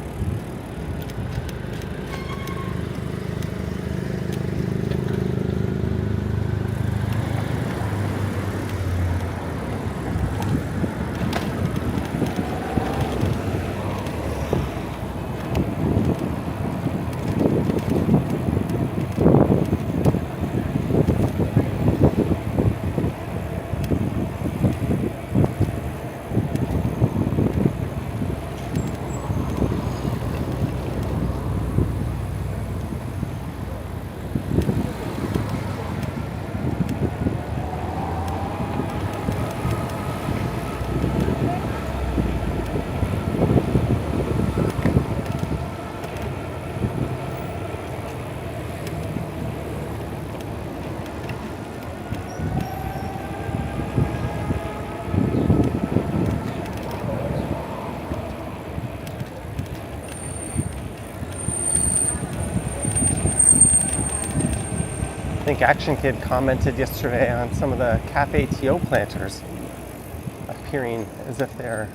I think Action Kid commented yesterday on some of the Cafe TO planters appearing as if they're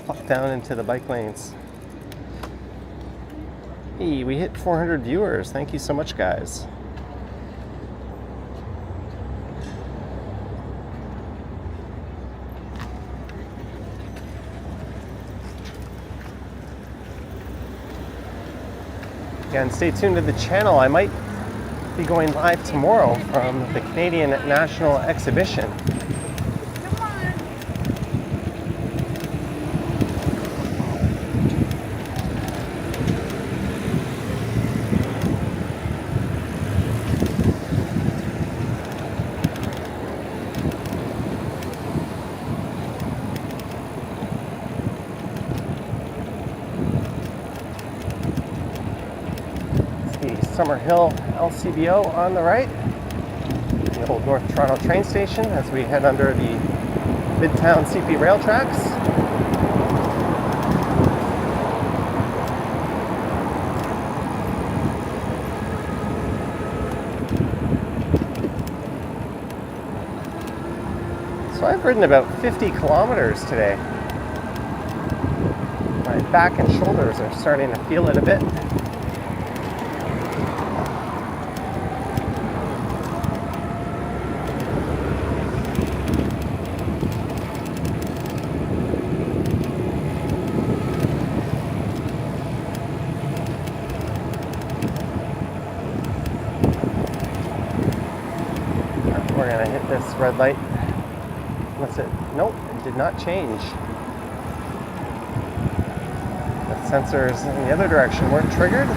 plucked down into the bike lanes. Hey, we hit 400 viewers. Thank you so much, guys. Again, stay tuned to the channel. I might be going live tomorrow from the Canadian National Exhibition. Summer Hill LCBO on the right, the old North Toronto train station as we head under the Midtown CP rail tracks. So I've ridden about 50 kilometers today. My back and shoulders are starting to feel it a bit. We're gonna hit this red light. What's it? Nope, it did not change. The sensors in the other direction weren't triggered.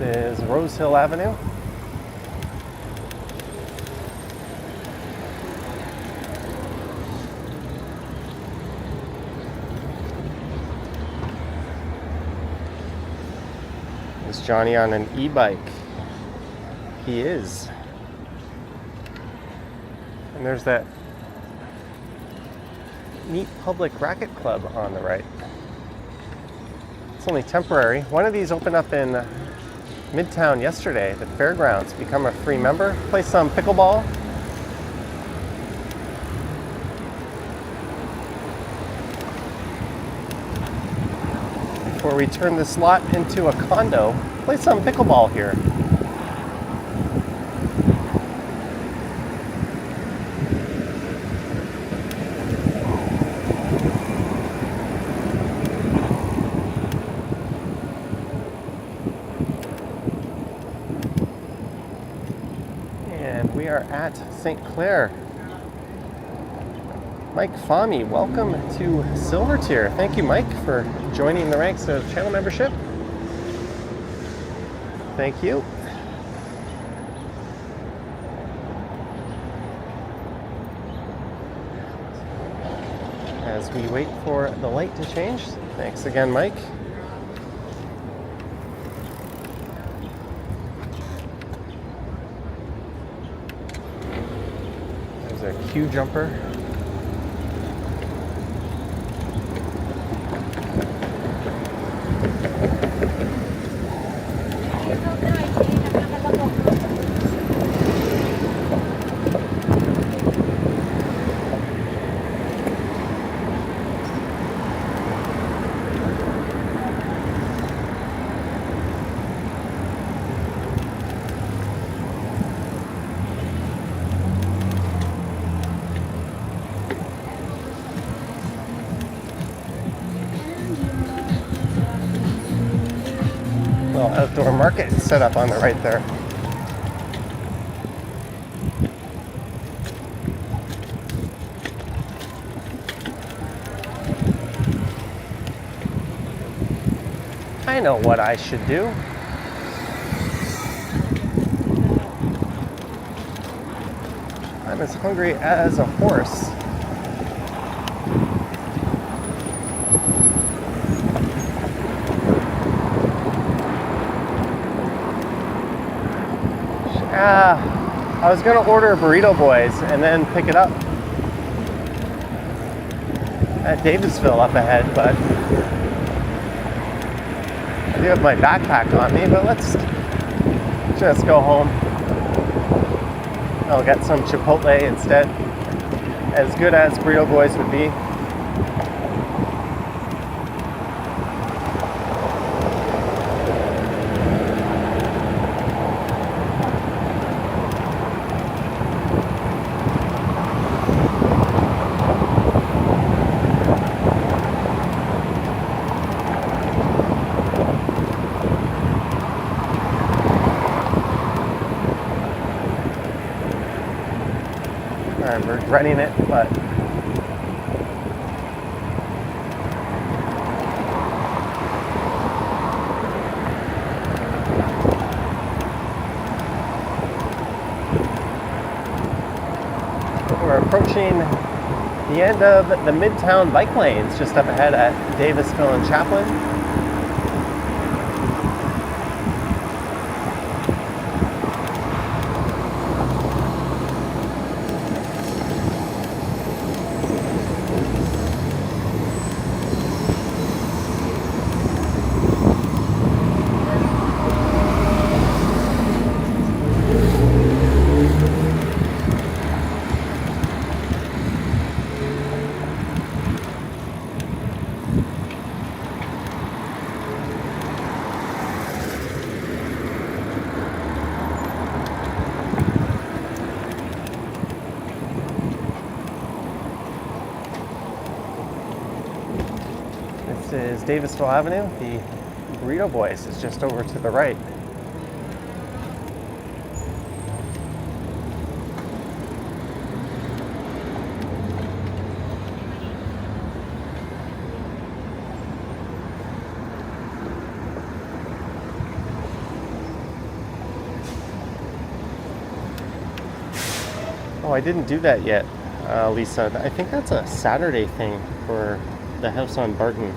is Rose Hill Avenue. Is Johnny on an e-bike? He is. And there's that neat public racket club on the right. It's only temporary. One of these opened up in Midtown yesterday, the fairgrounds. Become a free member, play some pickleball. Before we turn this lot into a condo, play some pickleball here. And we are at St. Clair. Mike Fahmy, welcome to Silver Tier. Thank you, Mike, for joining the ranks of channel membership. Thank you. As we wait for the light to change, thanks again, Mike. There's a queue jumper. Outdoor market set up on the right there. I know what I should do. I'm as hungry as a horse. I was gonna order a Burrito Boys and then pick it up at Davisville up ahead, but I do have my backpack on me, but let's just go home. I'll get some Chipotle instead. As good as Burrito Boys would be. I'm regretting it, but we're approaching the end of the Midtown bike lanes just up ahead at Davisville and Chaplin. This is Davisville Avenue. The Burrito Boys is just over to the right. Oh, I didn't do that yet, Lisa. I think that's a Saturday thing for the house on Barton.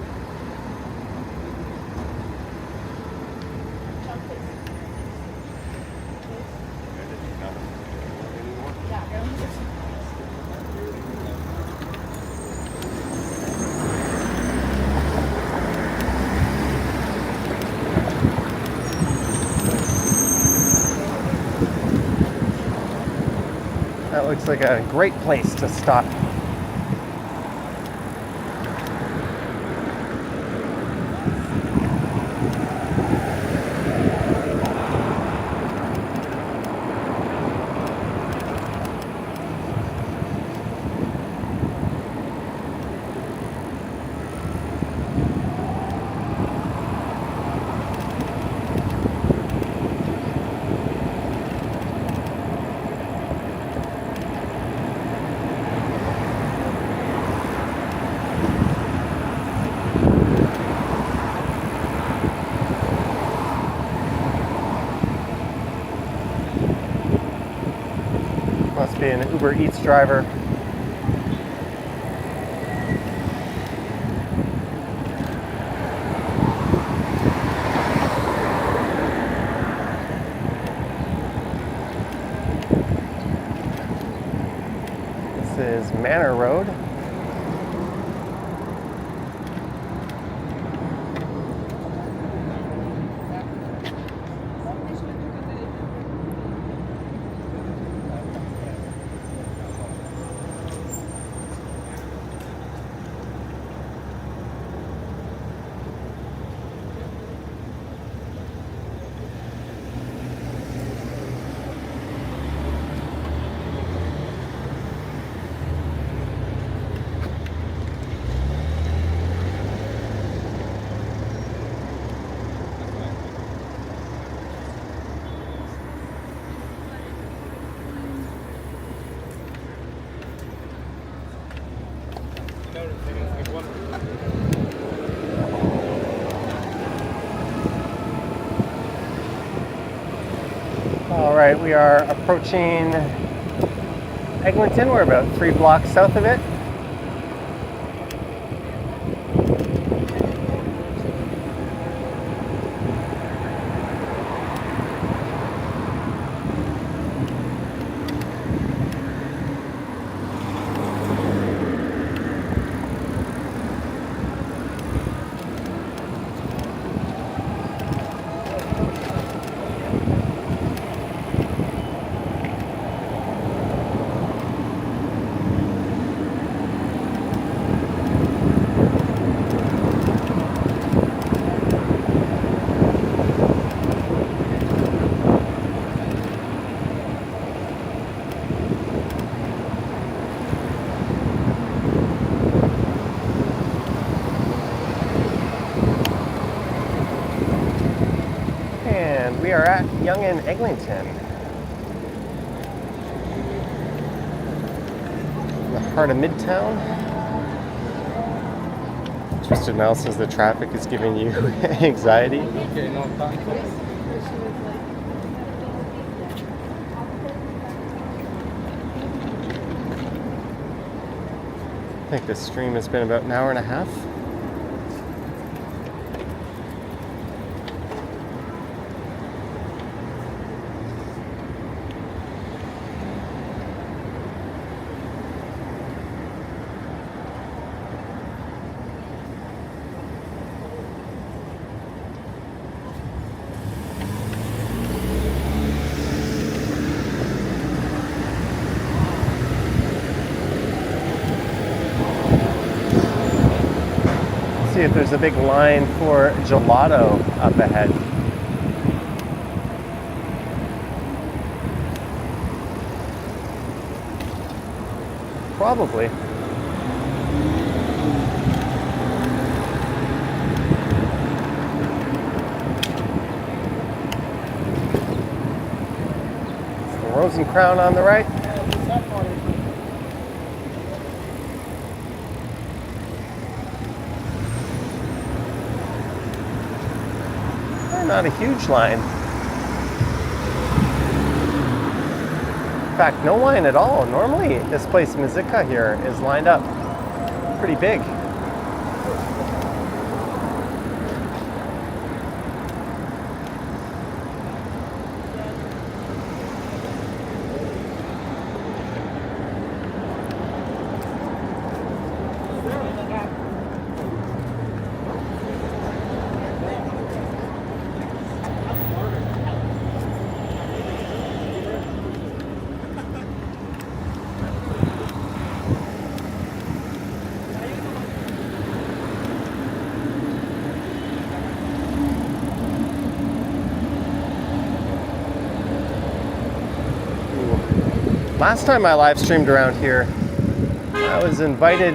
That looks like a great place to stop. Must be an Uber Eats driver. This is Manor Road. All right, we are approaching Eglinton. We're about 3 blocks south of it. We are at Yonge and Eglinton, in the heart of Midtown. Twisted Mel says the traffic is giving you anxiety. I think this stream has been about an hour and a half. See if there's a big line for gelato up ahead. Probably. It's the Rose and Crown on the right. Not a huge line. fact, no line at all. Normally, this place, Mizika here, is lined up pretty big. Last time I live streamed around here, I was invited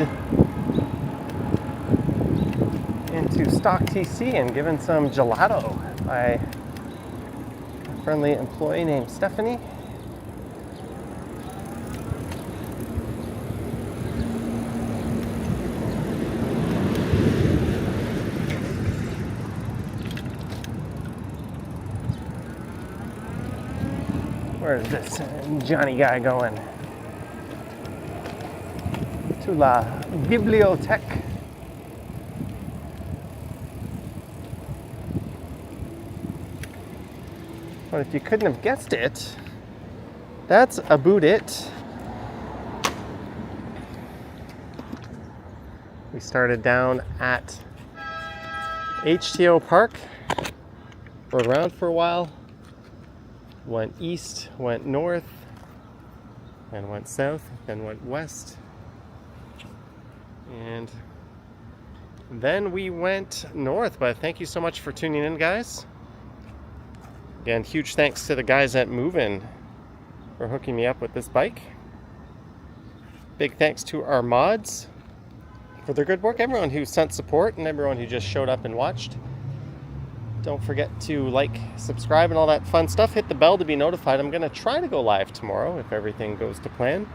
into Stock TC and given some gelato by a friendly employee named Stephanie. Where's this Johnny guy going? To la bibliothèque. But if you couldn't have guessed it, that's about it. We started down at HTO Park, rode around for a while, went east, went north, then went south, then went west, and then we went north. But thank you so much for tuning in, guys. Again, huge thanks to the guys at Move-In for hooking me up with this bike. Big thanks to our mods for their good work, everyone who sent support and everyone who just showed up and watched. Don't forget to like, subscribe, and all that fun stuff. Hit the bell to be notified. I'm going to try to go live tomorrow if everything goes to plan.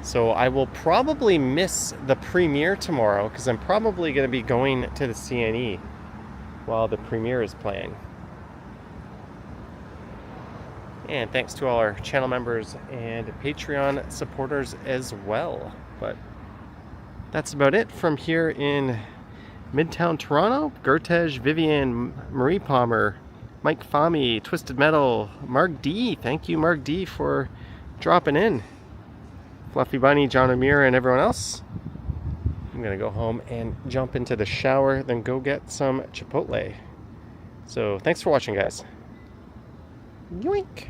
So I will probably miss the premiere tomorrow because I'm probably going to be going to the CNE while the premiere is playing. And thanks to all our channel members and Patreon supporters as well. But that's about it from here in Midtown Toronto. Gertej, Vivian, Marie Palmer, Mike Fami, Twisted Metal, Mark D. Thank you, Mark D, for dropping in. Fluffy Bunny, John Amir, and everyone else. I'm gonna go home and jump into the shower, then go get some Chipotle. So thanks for watching, guys. Yoink!